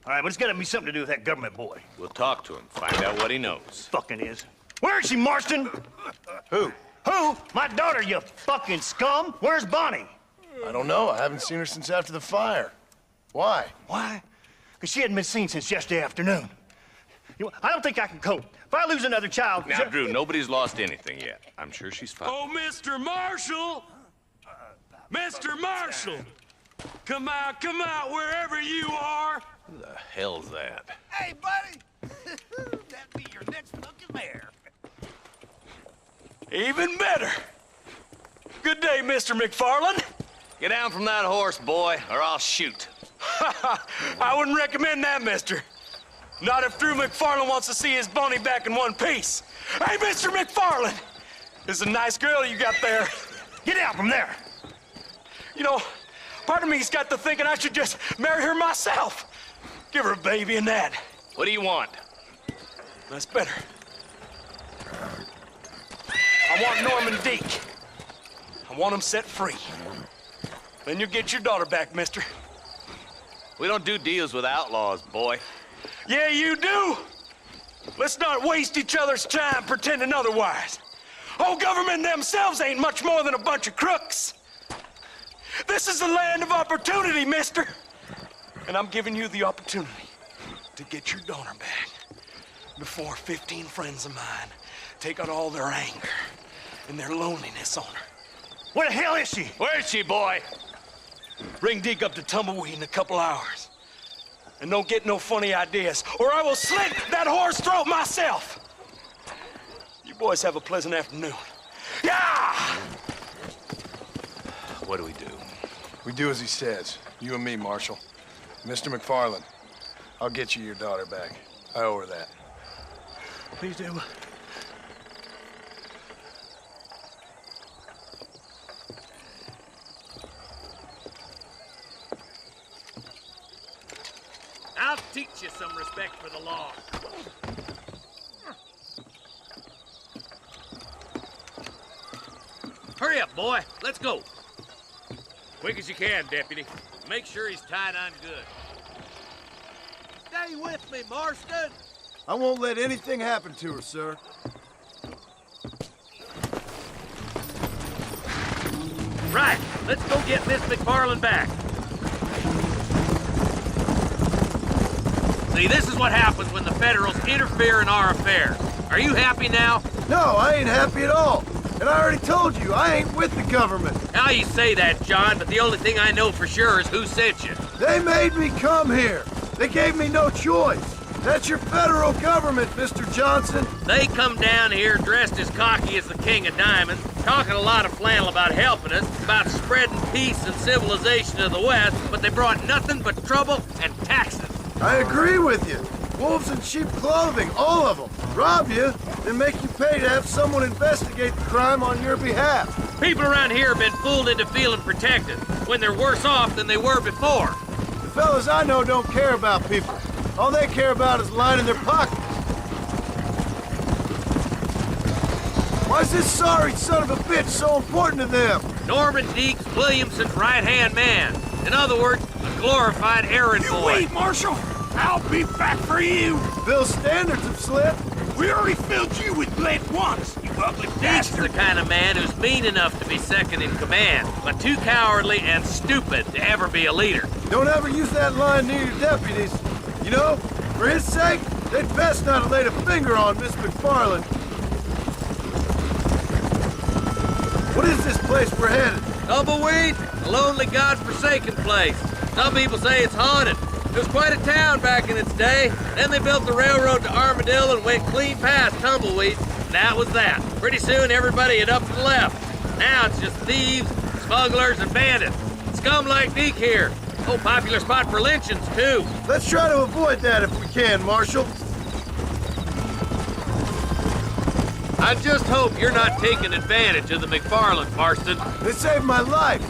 right, but it's got to be something to do with that government boy. We'll talk to him, find out what he knows. Fucking is. Where is she, Marston? Who? Who? My daughter, you fucking scum. Where's Bonnie? I don't know. I haven't seen her since after the fire. Why? Why? Because she hadn't been seen since yesterday afternoon. You know, I don't think I can cope. If I lose another child... Now, Drew, nobody's lost anything yet. I'm sure she's fine. Oh, Mr. Marshall! Mr. Marshall! Come out, wherever you are! Who the hell's that? Hey, buddy! That'd be your next fucking mayor. Even better! Good day, Mr. McFarland. Get down from that horse, boy, or I'll shoot. I wouldn't recommend that, mister. Not if Drew McFarland wants to see his Bonnie back in one piece. Hey, Mr. McFarland! This is a nice girl you got there. Get out from there! You know, part of me's got to thinking I should just marry her myself. Give her a baby and that. What do you want? That's better. I want Norman Deke. I want him set free. Then you'll get your daughter back, mister. We don't do deals with outlaws, boy. Yeah, you do. Let's not waste each other's time pretending otherwise. Oh, government themselves ain't much more than a bunch of crooks. This is the land of opportunity, mister. And I'm giving you the opportunity to get your daughter back before 15 friends of mine take out all their anger and their loneliness on her. Where the hell is she? Where is she, boy? Bring Deke up to Tumbleweed in a couple hours. And don't get no funny ideas, or I will slit that whore's throat myself. You boys have a pleasant afternoon. Yeah! What do we do? We do as he says. You and me, Marshal. Mr. McFarland, I'll get you your daughter back. I owe her that. Please do. I'll teach you some respect for the law. Hurry up, boy. Let's go. Quick as you can, Deputy. Make sure he's tied on good. Stay with me, Marston. I won't let anything happen to her, sir. Right. Let's go get Miss McFarland back. See, this is what happens when the Federals interfere in our affairs. Are you happy now? No, I ain't happy at all. And I already told you, I ain't with the government. Now you say that, John, but the only thing I know for sure is who sent you. They made me come here. They gave me no choice. That's your federal government, Mr. Johnson. They come down here dressed as cocky as the King of Diamonds, talking a lot of flannel about helping us, about spreading peace and civilization to the West, but they brought nothing but trouble and taxes. I agree with you. Wolves in sheep clothing, all of them. Rob you, then make you pay to have someone investigate the crime on your behalf. People around here have been fooled into feeling protected, when they're worse off than they were before. The fellas I know don't care about people. All they care about is lining their pockets. Why's this sorry son of a bitch so important to them? Norman Deeks Williamson's right-hand man. In other words, a glorified errand boy. Wait, Marshal. I'll be back for you. Bill's standards have slipped. We already filled you with lead once, you ugly Deeks is bastard. the kind of man who's mean enough to be second in command, but too cowardly and stupid to ever be a leader. Don't ever use that line near your deputies. You know, for his sake, they'd best not have laid a finger on Miss McFarland. What is this place we're headed? Tumbleweed, a lonely, godforsaken place. Some people say it's haunted. It was quite a town back in its day. Then they built the railroad to Armadillo and went clean past Tumbleweed. And that was that. Pretty soon everybody had up and left. Now it's just thieves, smugglers, and bandits. Scum like Deke here. Oh, popular spot for lynchings, too. Let's try to avoid that if we can, Marshal. I just hope you're not taking advantage of the McFarland, Marston. They saved my life.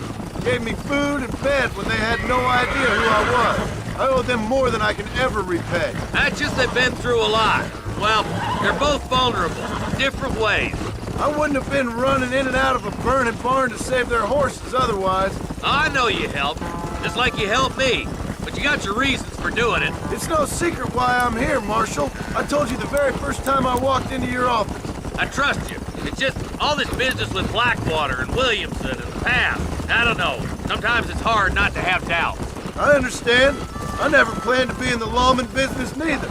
Gave me food and bed when they had no idea who I was. I owe them more than I can ever repay. That's just they've been through a lot. Well, they're both vulnerable, different ways. I wouldn't have been running in and out of a burning barn to save their horses otherwise. I know you helped, just like you helped me. But you got your reasons for doing it. It's no secret why I'm here, Marshal. I told you the very first time I walked into your office. I trust you. It's just all this business with Blackwater and Williamson and the past. I don't know. Sometimes it's hard not to have doubt. I understand. I never planned to be in the lawman business neither.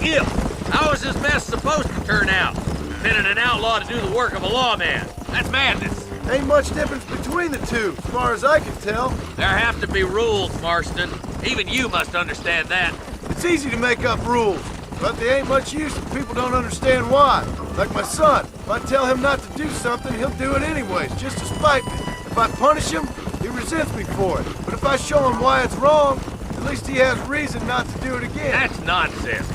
Gil, how is this mess supposed to turn out? Pinning an outlaw to do the work of a lawman. That's madness. Ain't much difference between the two, as far as I can tell. There have to be rules, Marston. Even you must understand that. It's easy to make up rules, but they ain't much use if people don't understand why. Like my son. If I tell him not to do something, he'll do it anyways, just to spite me. If I punish him, he resents me for it. But if I show him why it's wrong, at least he has reason not to do it again. That's nonsense.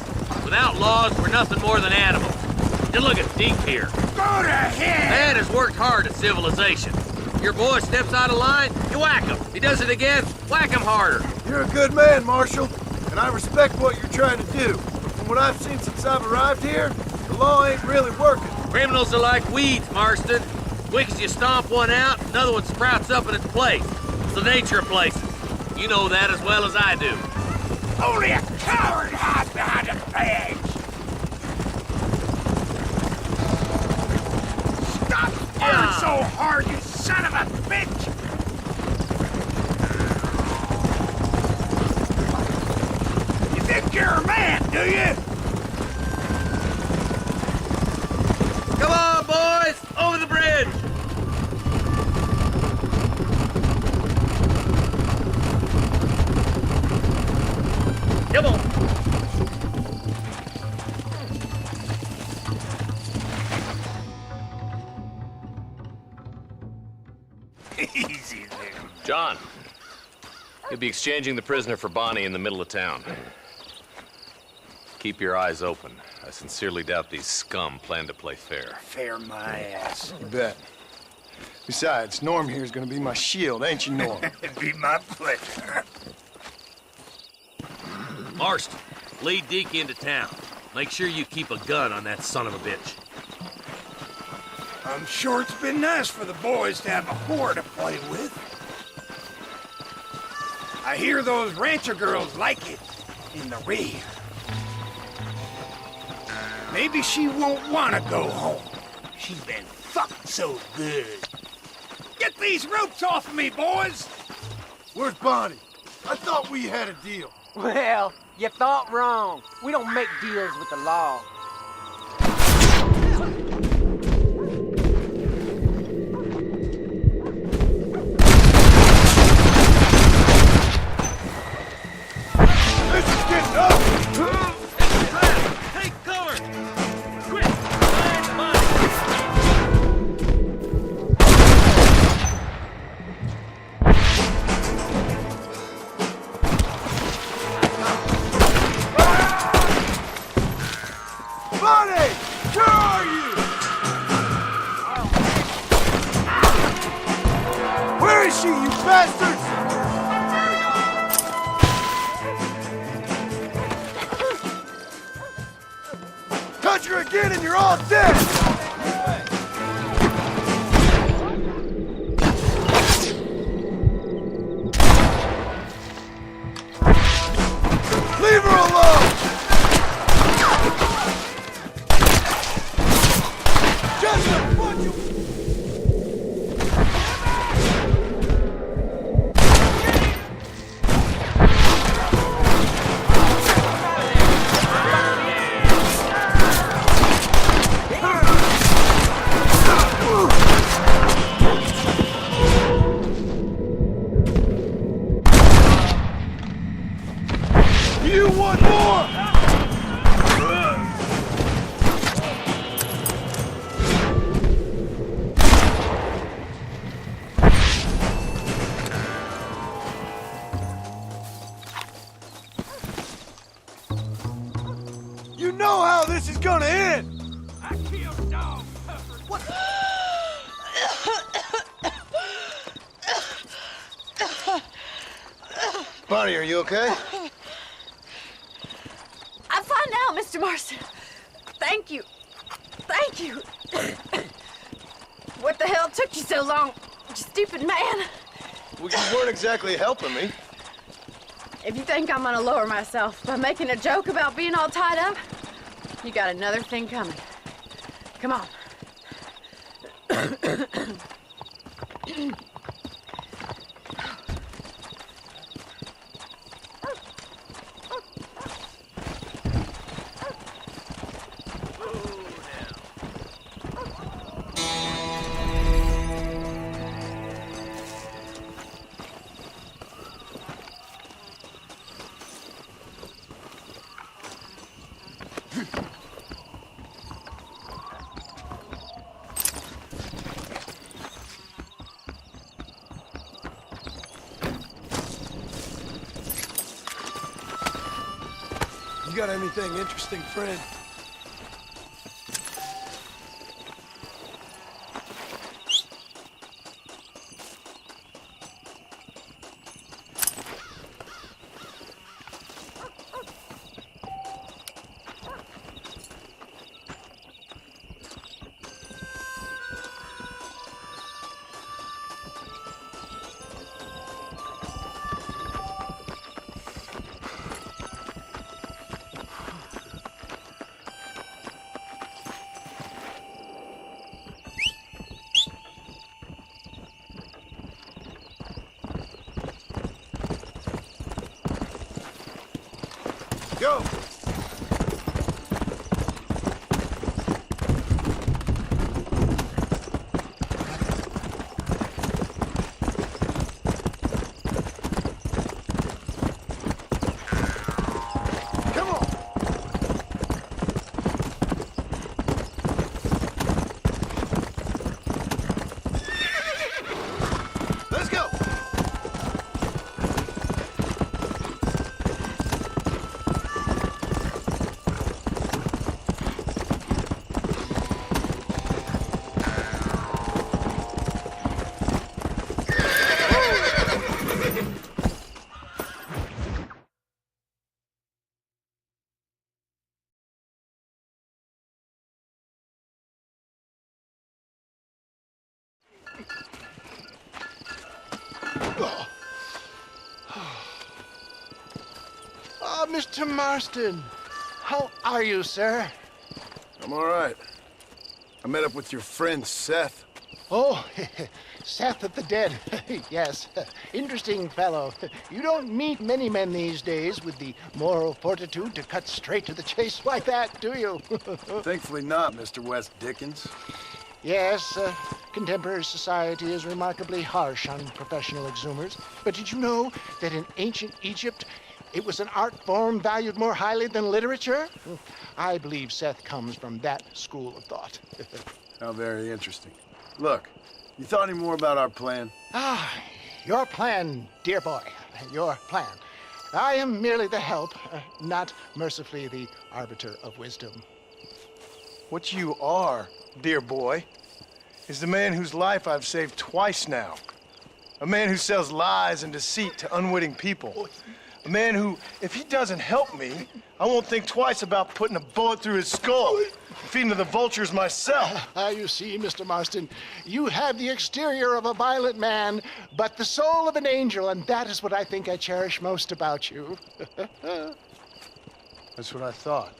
Without laws, we're nothing more than animals. Just look at Deke here. Go to hell! Man has worked hard at civilization. Your boy steps out of line, you whack him. He does it again, whack him harder. You're a good man, Marshal, and I respect what you're trying to do. But from what I've seen since I've arrived here, the law ain't really working. Criminals are like weeds, Marston. Quick as you stomp one out, another one sprouts up in its place. It's the nature of places. You know that as well as I do. Only a coward hides behind a badge. Stop firing so hard, you son of a bitch! You think you're a man, do you? Come on, boys! Over the bridge! Come on! Easy there. John. You'll be exchanging the prisoner for Bonnie in the middle of town. Keep your eyes open. I sincerely doubt these scum plan to play fair. Fair my ass. You bet. Besides, Norm here's gonna be my shield, ain't you, Norm? It'd be my pleasure. Marston, lead Deke into town. Make sure you keep a gun on that son of a bitch. I'm sure it's been nice for the boys to have a whore to play with. I hear those rancher girls like it in the rear. Maybe she won't want to go home. She's been fucked so good. Get these ropes off of me, boys! Where's Bonnie? I thought we had a deal. Well, you thought wrong. We don't make deals with the law. This is getting up! Take cover! Quick! Find the body! Bonnie! Where are you? Where is she, you bastards? Touch her again and you're all dead! Leave her alone! Just a bunch of... You want more? You know how this is gonna end! I killed dog. What? Bonnie, are you okay? I'm fine now, Mr. Marston. Thank you. Thank you. What the hell took you so long, you stupid man? Well, you weren't exactly helping me. If you think I'm gonna lower myself by making a joke about being all tied up, you got another thing coming. Come on. You got anything interesting, friend? Go! Come on! Let's go! Mr. Marston. How are you, sir? I'm all right. I met up with your friend, Seth. Oh, Seth of the Dead. Yes, interesting fellow. You don't meet many men these days with the moral fortitude to cut straight to the chase like that, do you? Thankfully not, Mr. West Dickens. Yes, contemporary society is remarkably harsh on professional exhumers. But did you know that in ancient Egypt, it was an art form valued more highly than literature? I believe Seth comes from that school of thought. How very interesting. Look, you thought any more about our plan? Ah, your plan, dear boy. Your plan. I am merely the help, not mercifully the arbiter of wisdom. What you are, dear boy, is the man whose life I've saved twice now. A man who sells lies and deceit to unwitting people. A man who, if he doesn't help me, I won't think twice about putting a bullet through his skull, feeding to the vultures myself. You see, Mr. Marston, you have the exterior of a violent man, but the soul of an angel, and that is what I think I cherish most about you. That's what I thought.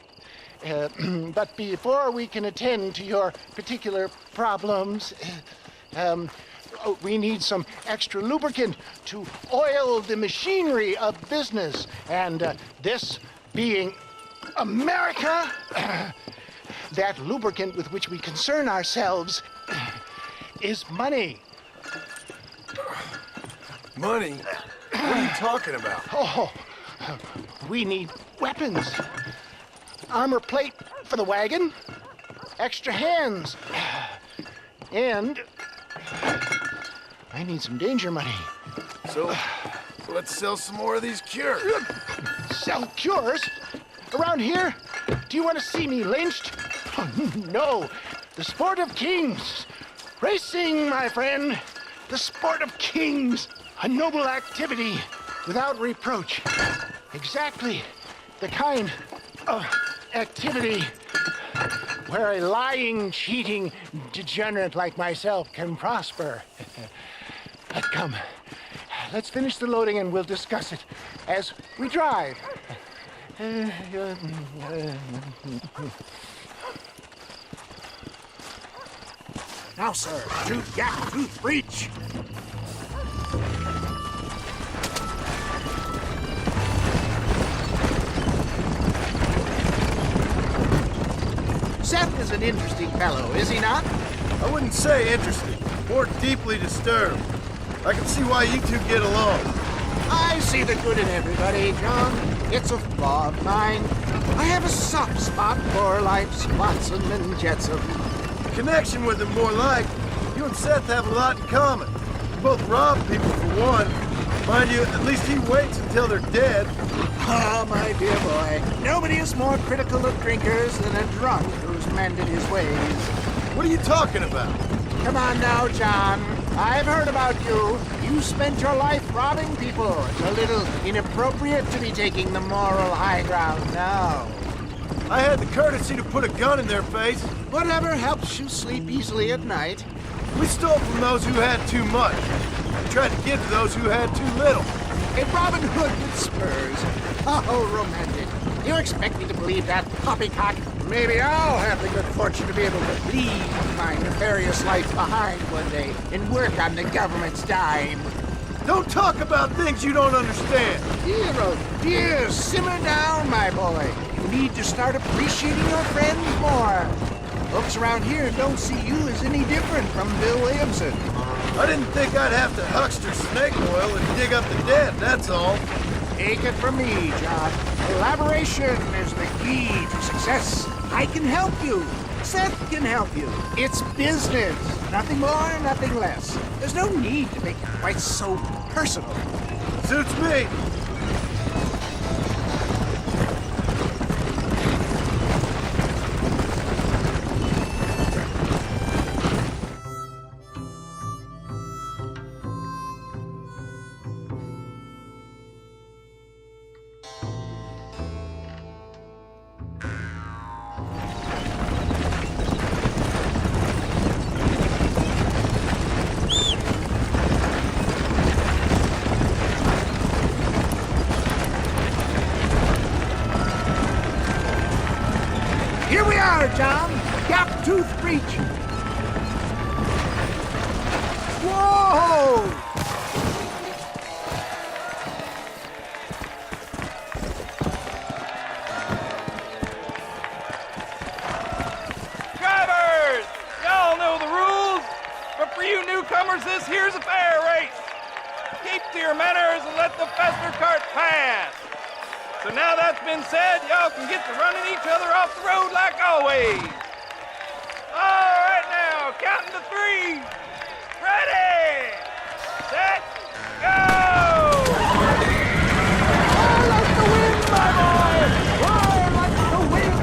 But before we can attend to your particular problems, we need some extra lubricant to oil the machinery of business. And this being America, that lubricant with which we concern ourselves is money. Money? What are you talking about? Oh, we need weapons. Armor plate for the wagon, extra hands, and I need some danger money. So let's sell some more of these cures. Sell cures? Around here? Do you want to see me lynched? Oh, no. The sport of kings. Racing, my friend. The sport of kings. A noble activity without reproach. Exactly the kind of activity where a lying, cheating degenerate like myself can prosper. But come, let's finish the loading and we'll discuss it as we drive. Now, sir, tooth gap, tooth breach. Seth is an interesting fellow, is he not? I wouldn't say interesting, more deeply disturbed. I can see why you two get along. I see the good in everybody, John. It's a flaw of mine. I have a soft spot for life's flotsam and jetsam. Connection with him more like. You and Seth have a lot in common. You both rob people for one. Mind you, at least he waits until they're dead. Ah, my dear boy, nobody is more critical of drinkers than a drunk who's mended his ways. What are you talking about? Come on now, John. I've heard about you. You spent your life robbing people. It's a little inappropriate to be taking the moral high ground now. I had the courtesy to put a gun in their face. Whatever helps you sleep easily at night. We stole from those who had too much. We tried to give to those who had too little. A Robin Hood with spurs. Oh, romantic. You expect me to believe that poppycock? Maybe I'll have the good fortune to be able to leave my nefarious life behind one day and work on the government's dime. Don't talk about things you don't understand. Dear, oh dear, simmer down, my boy. You need to start appreciating your friends more. Folks around here don't see you as any different from Bill Williamson. I didn't think I'd have to huckster snake oil and dig up the dead, that's all. Take it from me, John. Collaboration is the key to success. I can help you. Seth can help you. It's business. Nothing more, nothing less. There's no need to make it quite so personal. Suits me. car, John. Gap tooth breach. Whoa! Drivers! Y'all know the rules, but for you newcomers, this here's a fair race. Keep to your manners and let the faster cart pass. So now that's been said, y'all can get to running each other off the road like always. All right now, counting to 3. Ready, set, go! I like the wind, my boy! I like the wind!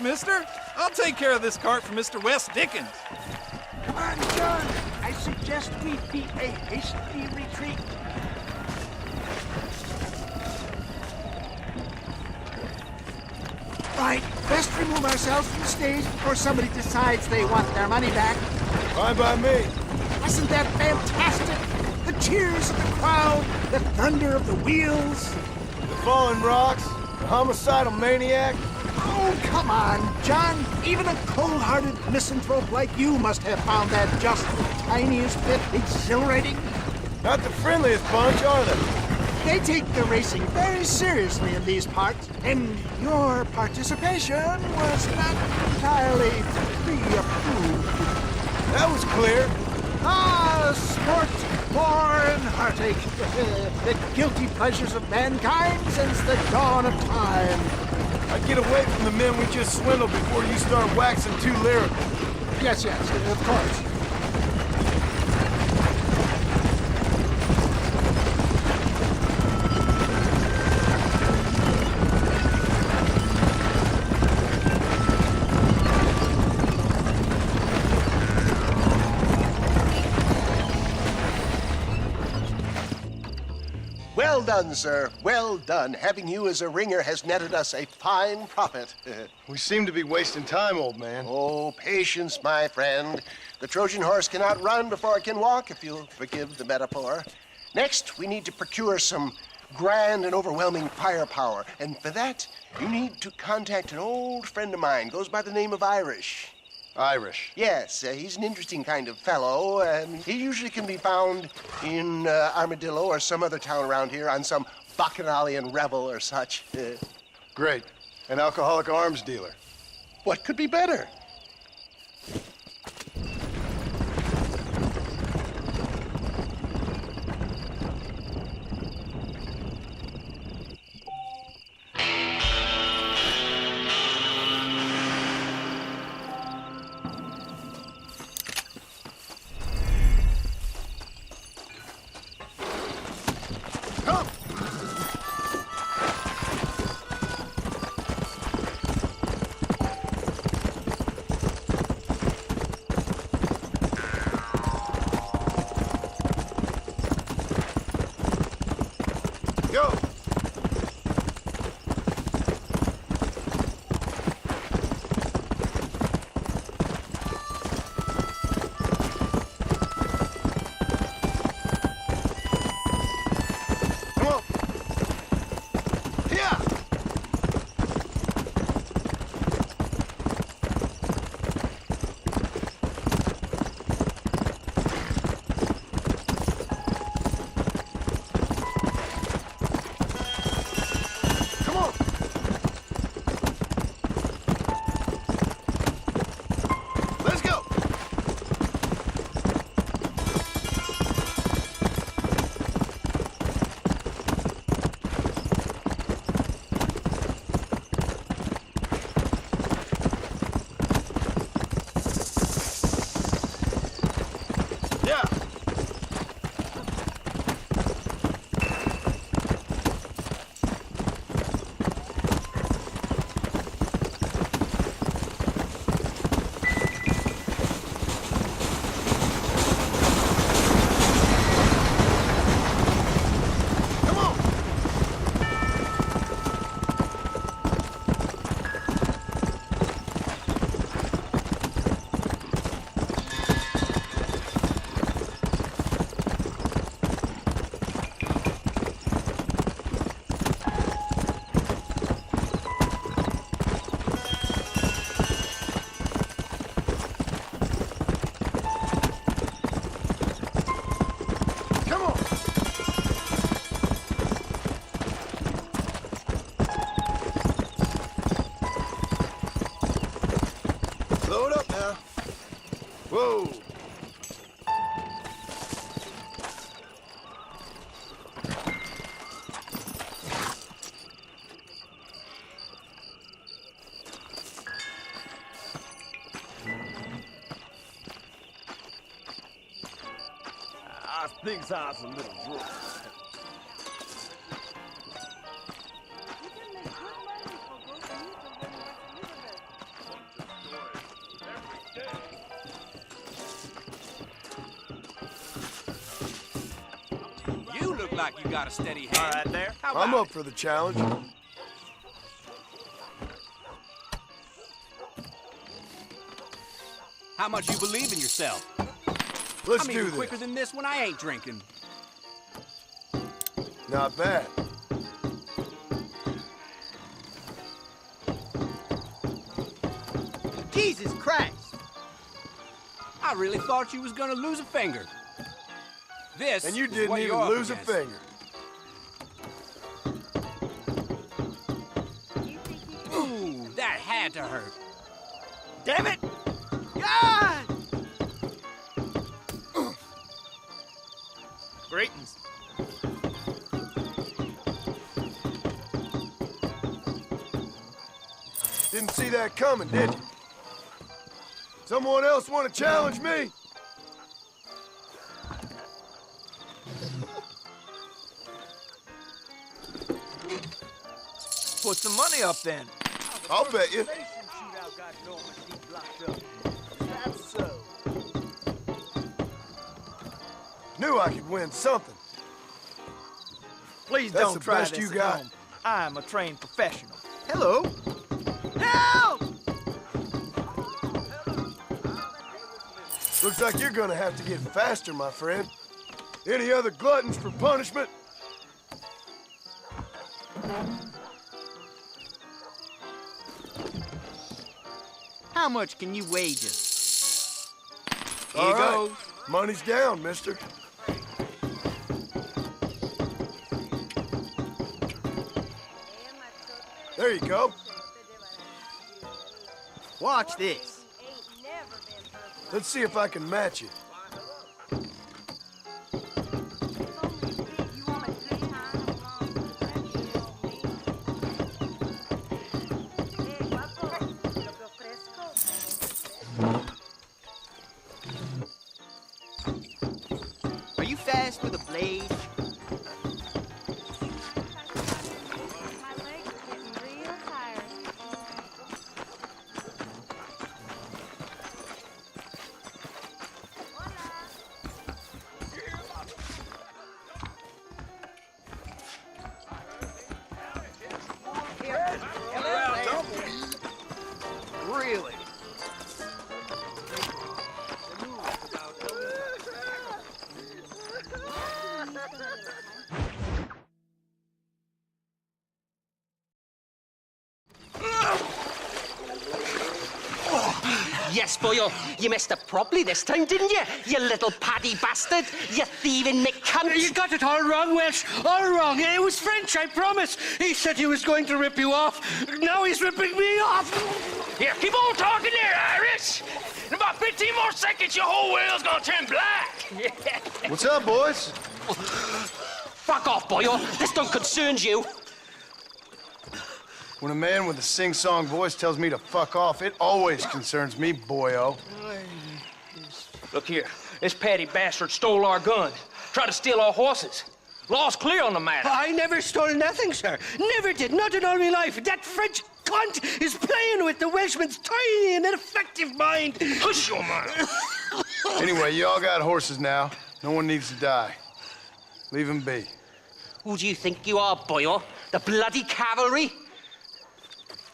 Mister. I'll take care of this cart for Mr. Wes Dickens. Come on, John. I suggest we beat a hasty retreat. Right, best remove ourselves from the stage before somebody decides they want their money back. Fine by me. Wasn't that fantastic? The cheers of the crowd, the thunder of the wheels. The falling rocks, the homicidal maniac. Oh, come on, John. Even a cold-hearted misanthrope like you must have found that just the tiniest bit exhilarating. Not the friendliest bunch, are they? They take the racing very seriously in these parts, and your participation was not entirely pre-approved. That was clear. Ah, sport, war, and heartache. The guilty pleasures of mankind since the dawn of time. I'd get away from the men we just swindled before you start waxing too lyrical. Yes, of course. Well done, sir. Well done. Having you as a ringer has netted us a fine profit. We seem to be wasting time, old man. Oh, patience, my friend. The Trojan horse cannot run before it can walk, if you'll forgive the metaphor. Next, we need to procure some grand and overwhelming firepower. And for that, you need to contact an old friend of mine. Goes by the name of Irish. Irish. Yes, he's an interesting kind of fellow. He usually can be found in Armadillo or some other town around here on some bacchanalian revel or such. Great. An alcoholic arms dealer. What could be better? Go! Come on! Yeah! Come on! Let's go! Yeah! Come on! Come on! Slow it up now. Whoa! I think I was a little drunk. You look like you got a steady hand. All right there. How I'm about up for the challenge. how much you believe in yourself? Let's I'm do even this. quicker than this when I ain't drinking. Not bad. Jesus Christ! I really thought you was gonna lose a finger. This And you is didn't what even you're up lose a against. finger. Ooh, that had to hurt. Damn it! God! Greetings. Didn't see that coming, did you? Someone else want to challenge me? Put some money up then. I'll bet you. That's so. Knew I could win something. Please That's don't the try best this you at got. home. I'm a trained professional. Hello. Help! Looks like you're gonna have to get faster, my friend. Any other gluttons for punishment? How much can you wager? Here you go. Money's down, mister. There you go. Watch this. Let's see if I can match it. Are you fast with a blade? Really? Yes, boyo. You messed up properly this time, didn't you? You little paddy bastard. You thieving McCunt. You got it all wrong, Welsh. All wrong. It was French, I promise. He said he was going to rip you off. Now he's ripping me off. Here, keep on talking there, Irish. In about 15 more seconds, your whole whale's gonna turn black. What's up, boys? Fuck off, boyo. This don't concern you. When a man with a sing-song voice tells me to fuck off, it always concerns me, boyo. Look here, this patty bastard stole our gun, tried to steal our horses. Law's clear on the matter. I never stole nothing, sir. Never did. Not in all my life. That French cunt is playing with the Welshman's tiny and ineffective mind. Hush your mind. Anyway, you all got horses now. No one needs to die. Leave him be. Who do you think you are, boyo? The bloody cavalry?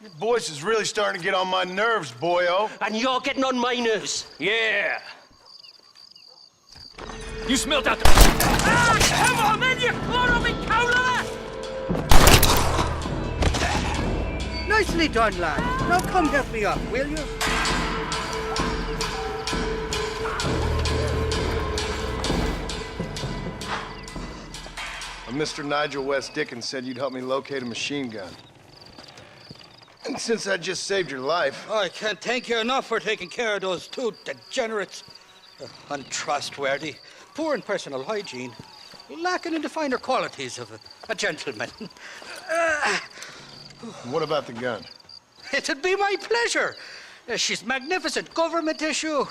Your voice is really starting to get on my nerves, boyo. And you're getting on my nerves. Yeah. You smelled out the... Ah, come on, then, you clone me cowler! Nicely done, lad. Now come help me up, will you? Mr. Nigel West Dickens said you'd help me locate a machine gun. And since I just saved your life... I can't thank you enough for taking care of those two degenerates. Untrustworthy, poor in personal hygiene, lacking in the finer qualities of a gentleman. What about the gun? It'd be my pleasure. She's magnificent, government issue.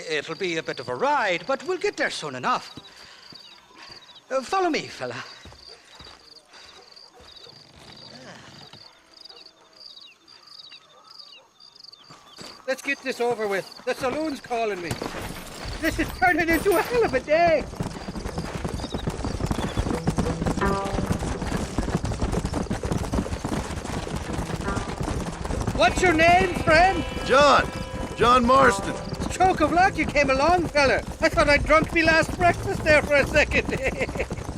It'll be a bit of a ride, but we'll get there soon enough. Follow me, fella. Let's get this over with. The saloon's calling me. This is turning into a hell of a day. What's your name, friend? John Marston. Stroke of luck you came along, fella. I thought I'd drunk me last breakfast there for a second.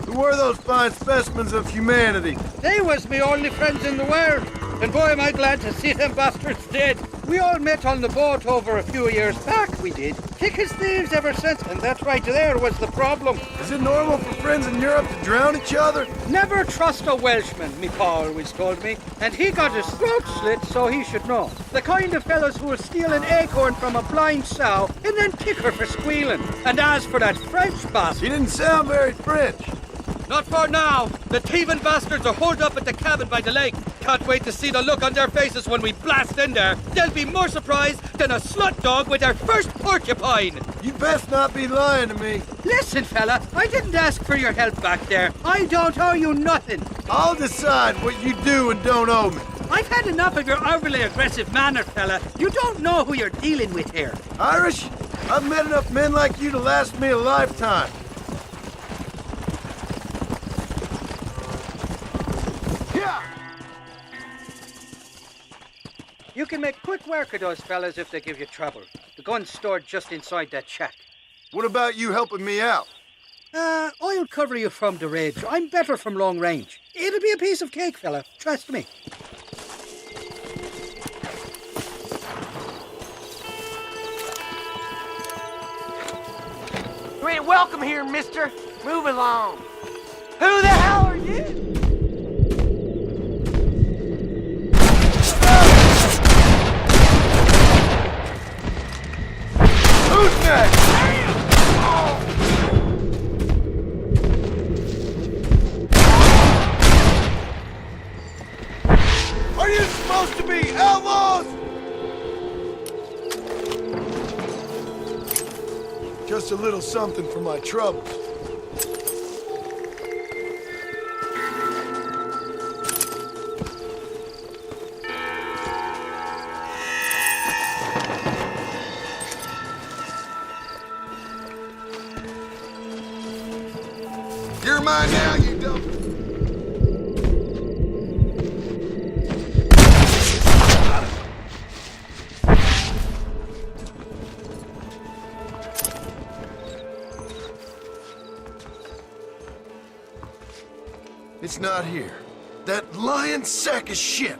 Who were those fine specimens of humanity? They was me only friends in the world. And boy, am I glad to see them bastards dead. We all met on the boat over a few years back, we did. Thick as thieves ever since, and that right there was the problem. Is it normal for friends in Europe to drown each other? Never trust a Welshman, me pa always told me. And he got his throat slit, so he should know. The kind of fellows who will steal an acorn from a blind sow and then kick her for squealing. And as for that French bastard... He didn't sound very French. Not for now. The thieving bastards are holed up at the cabin by the lake. Can't wait to see the look on their faces when we blast in there. They'll be more surprised than a slut dog with their first porcupine. You best not be lying to me. Listen, fella, I didn't ask for your help back there. I don't owe you nothing. I'll decide what you do and don't owe me. I've had enough of your overly aggressive manner, fella. You don't know who you're dealing with here. Irish, I've met enough men like you to last me a lifetime. You can make quick work of those fellas if they give you trouble. The gun's stored just inside that shack. What about you helping me out? I'll cover you from the ridge. I'm better from long range. It'll be a piece of cake, fella. Trust me. ain't welcome here, mister. Move along. Who the hell are you? Who's next? Are you supposed to be outlaws? Just a little something for my troubles. You're mine now, you dumb. It's not here. That lying sack of shit.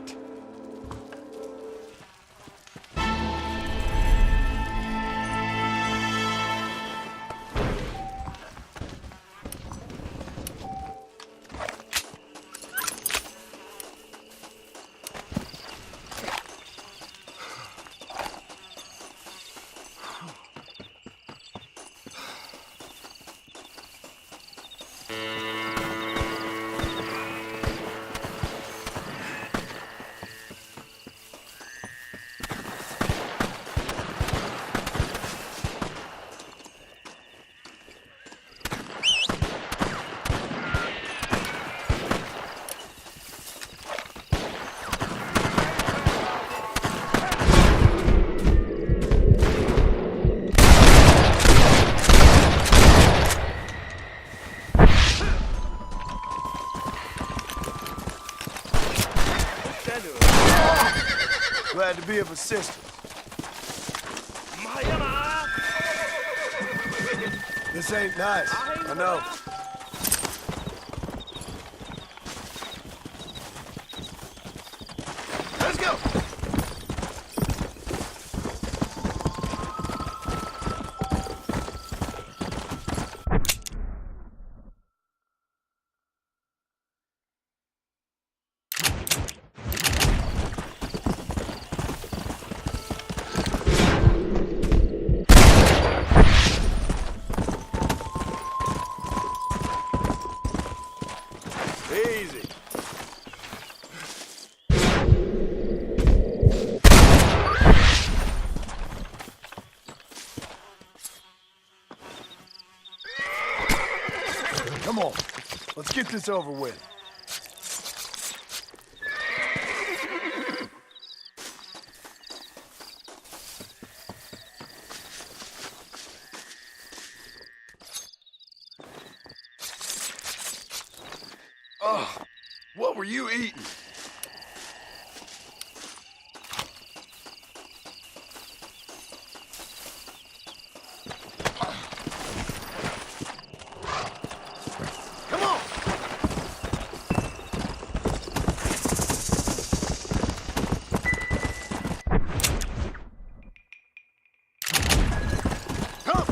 Glad to be of assistance. This ain't nice, I know. Let's go! Easy. Come on, let's get this over with. Oh, what were you eating? Come on! Come!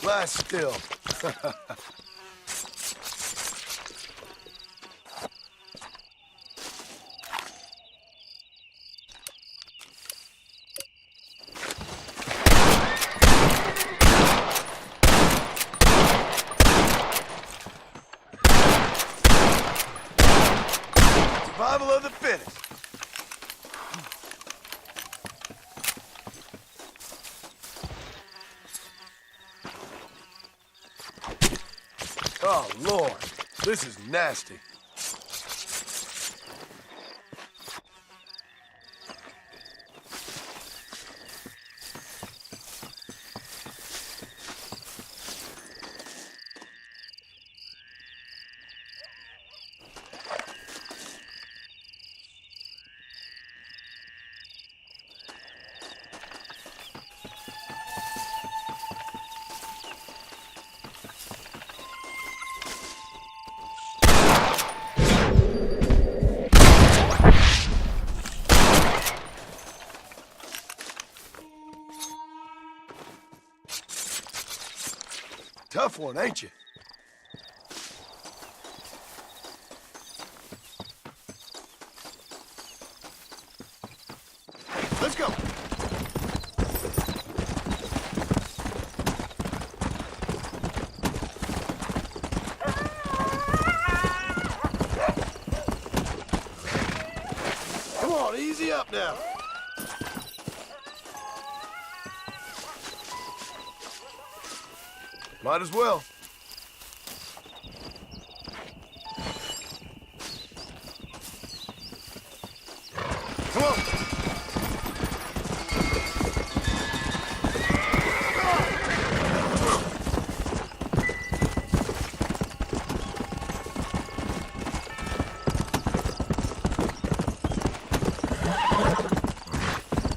Lie still. Survival of the fittest. Oh, Lord. This is nasty. Tough one, ain't you? Let's go. Come on, easy up now. Might as well. Come on.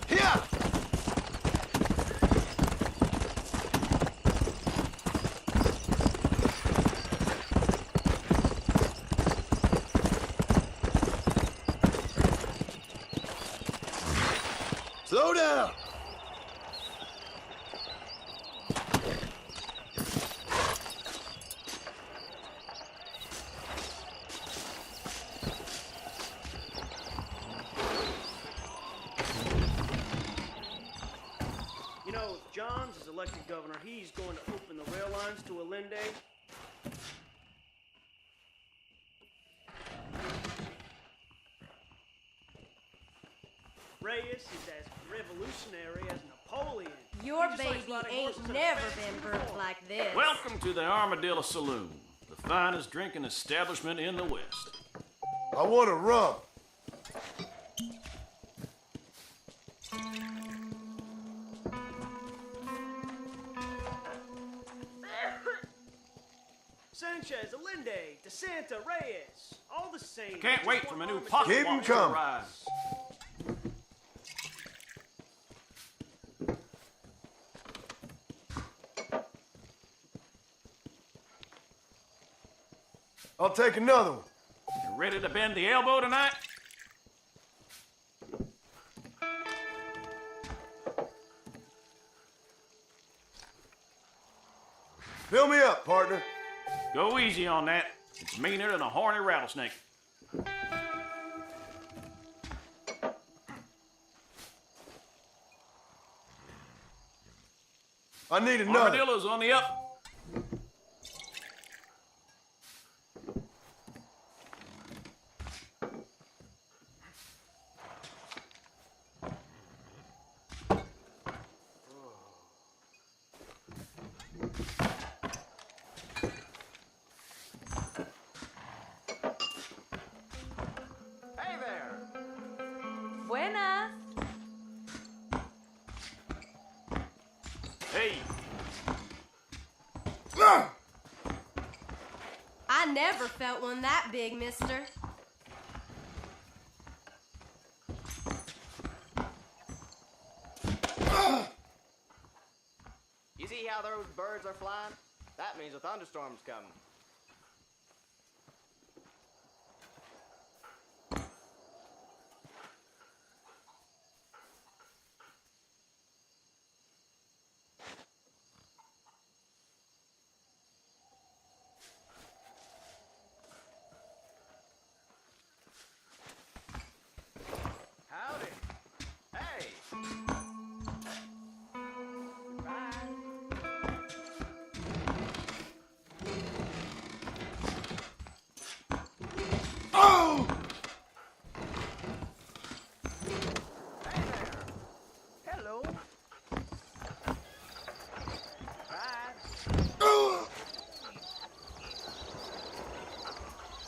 Here. Slow down. You know, if Johns is elected governor, he's going to open the rail lines to Allende. Reyes is as revolutionary as Napoleon. Your He just likes baby riding ain't horses in a never fancy been birthed like this. Welcome to the Armadillo Saloon, the finest drinking establishment in the West. I want a rum. Sanchez, Allende, DeSanta, Reyes, all the same. Can't wait for my new pocket Keep 'em watch to coming. arrive. I'll take another one. You ready to bend the elbow tonight? Fill me up, partner. Go easy on that. It's meaner than a horny rattlesnake. I need another. Armadillo's on the up. Hey there. Buenas. Hey, I never felt one that big, mister. You see how those birds are flying? That means a thunderstorm's coming. Howdy. Hey. Oh! Hey there. Hello. Bye.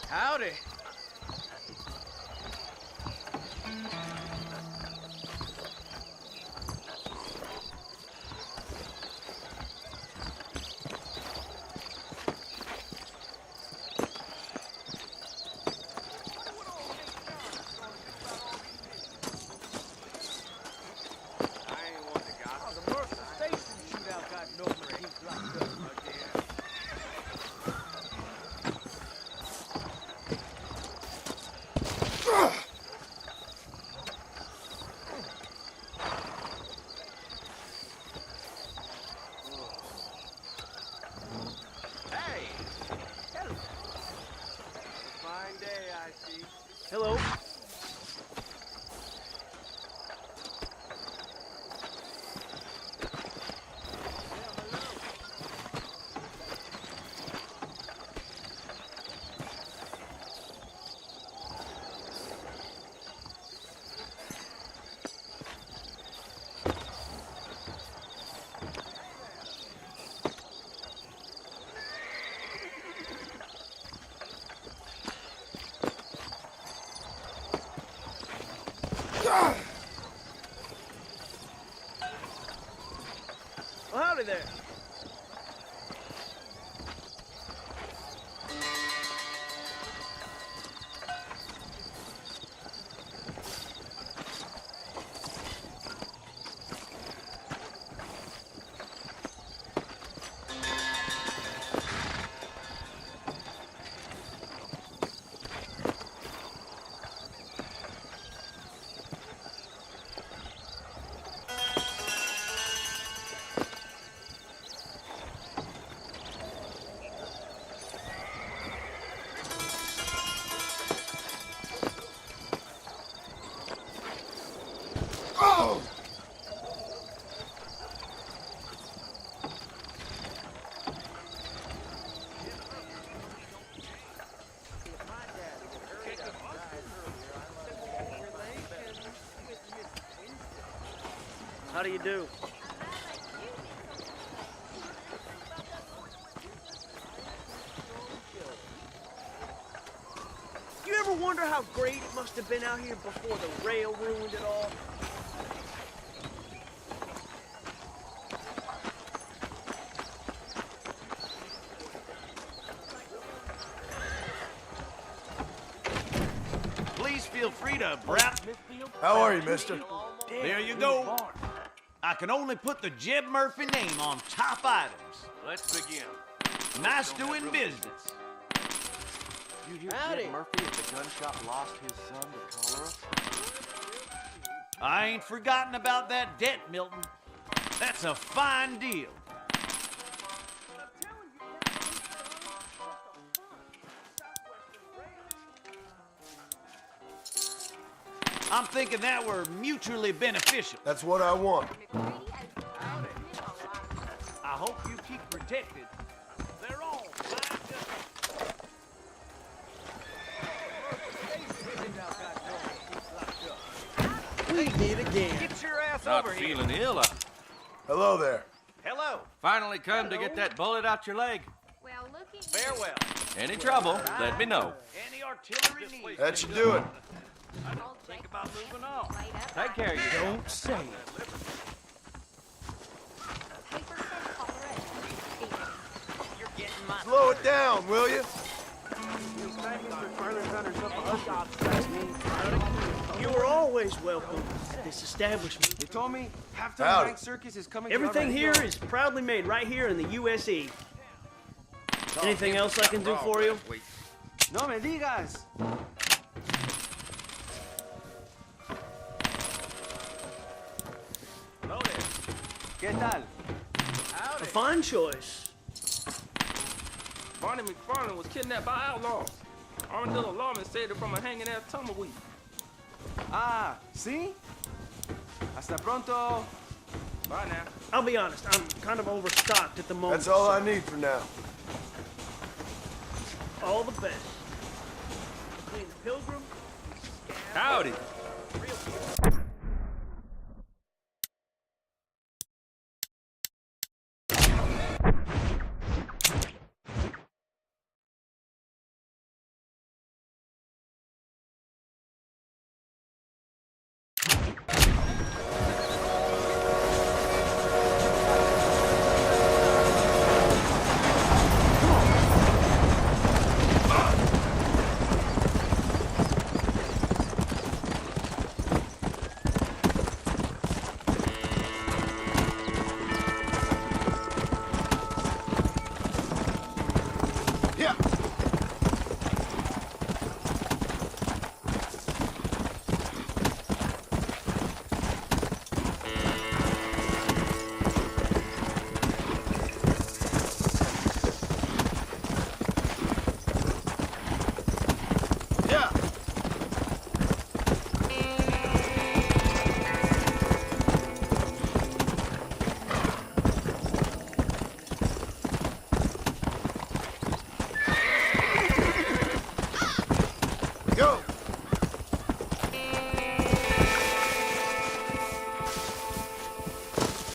Howdy. day, I see. Hello. Well, howdy there. How do you do? You ever wonder how great it must have been out here before the rail ruined it all? Please feel free to browse. How are you, mister? There you go. I can only put the Jeb Murphy name on top items. Let's begin. Nice doing business. You hear Howdy. Jeb Murphy at the gun shop lost his son to cholera? I ain't forgotten about that debt, Milton. That's a fine deal. I'm thinking that were mutually beneficial. That's what I want. I hope you keep protected. They're all lined up. We meet again. Get your ass Not over here. feeling ill. Hello there. Hello. Finally come to get that bullet out your leg. Well, looky. Farewell. Any trouble, let me know. Any artillery needs. That should do it. Think about moving on. Take care of yourself. Don't say it. Slow it down, will you? You are always welcome at this establishment. They told me halftime Howdy. Bank Circus is coming. Everything here is proudly made right here in the USE. Anything else I can do for you? No me digas. Hello there. ¿Qué tal? A fine choice. Barney McFarland was kidnapped by outlaws. Armadillo lawmen saved her from a hanging-ass tumbleweed. Ah, see? Hasta pronto. Bye now. I'll be honest, I'm kind of overstocked at the moment. That's all I need for now. All the best. Between the Pilgrim. Howdy. Real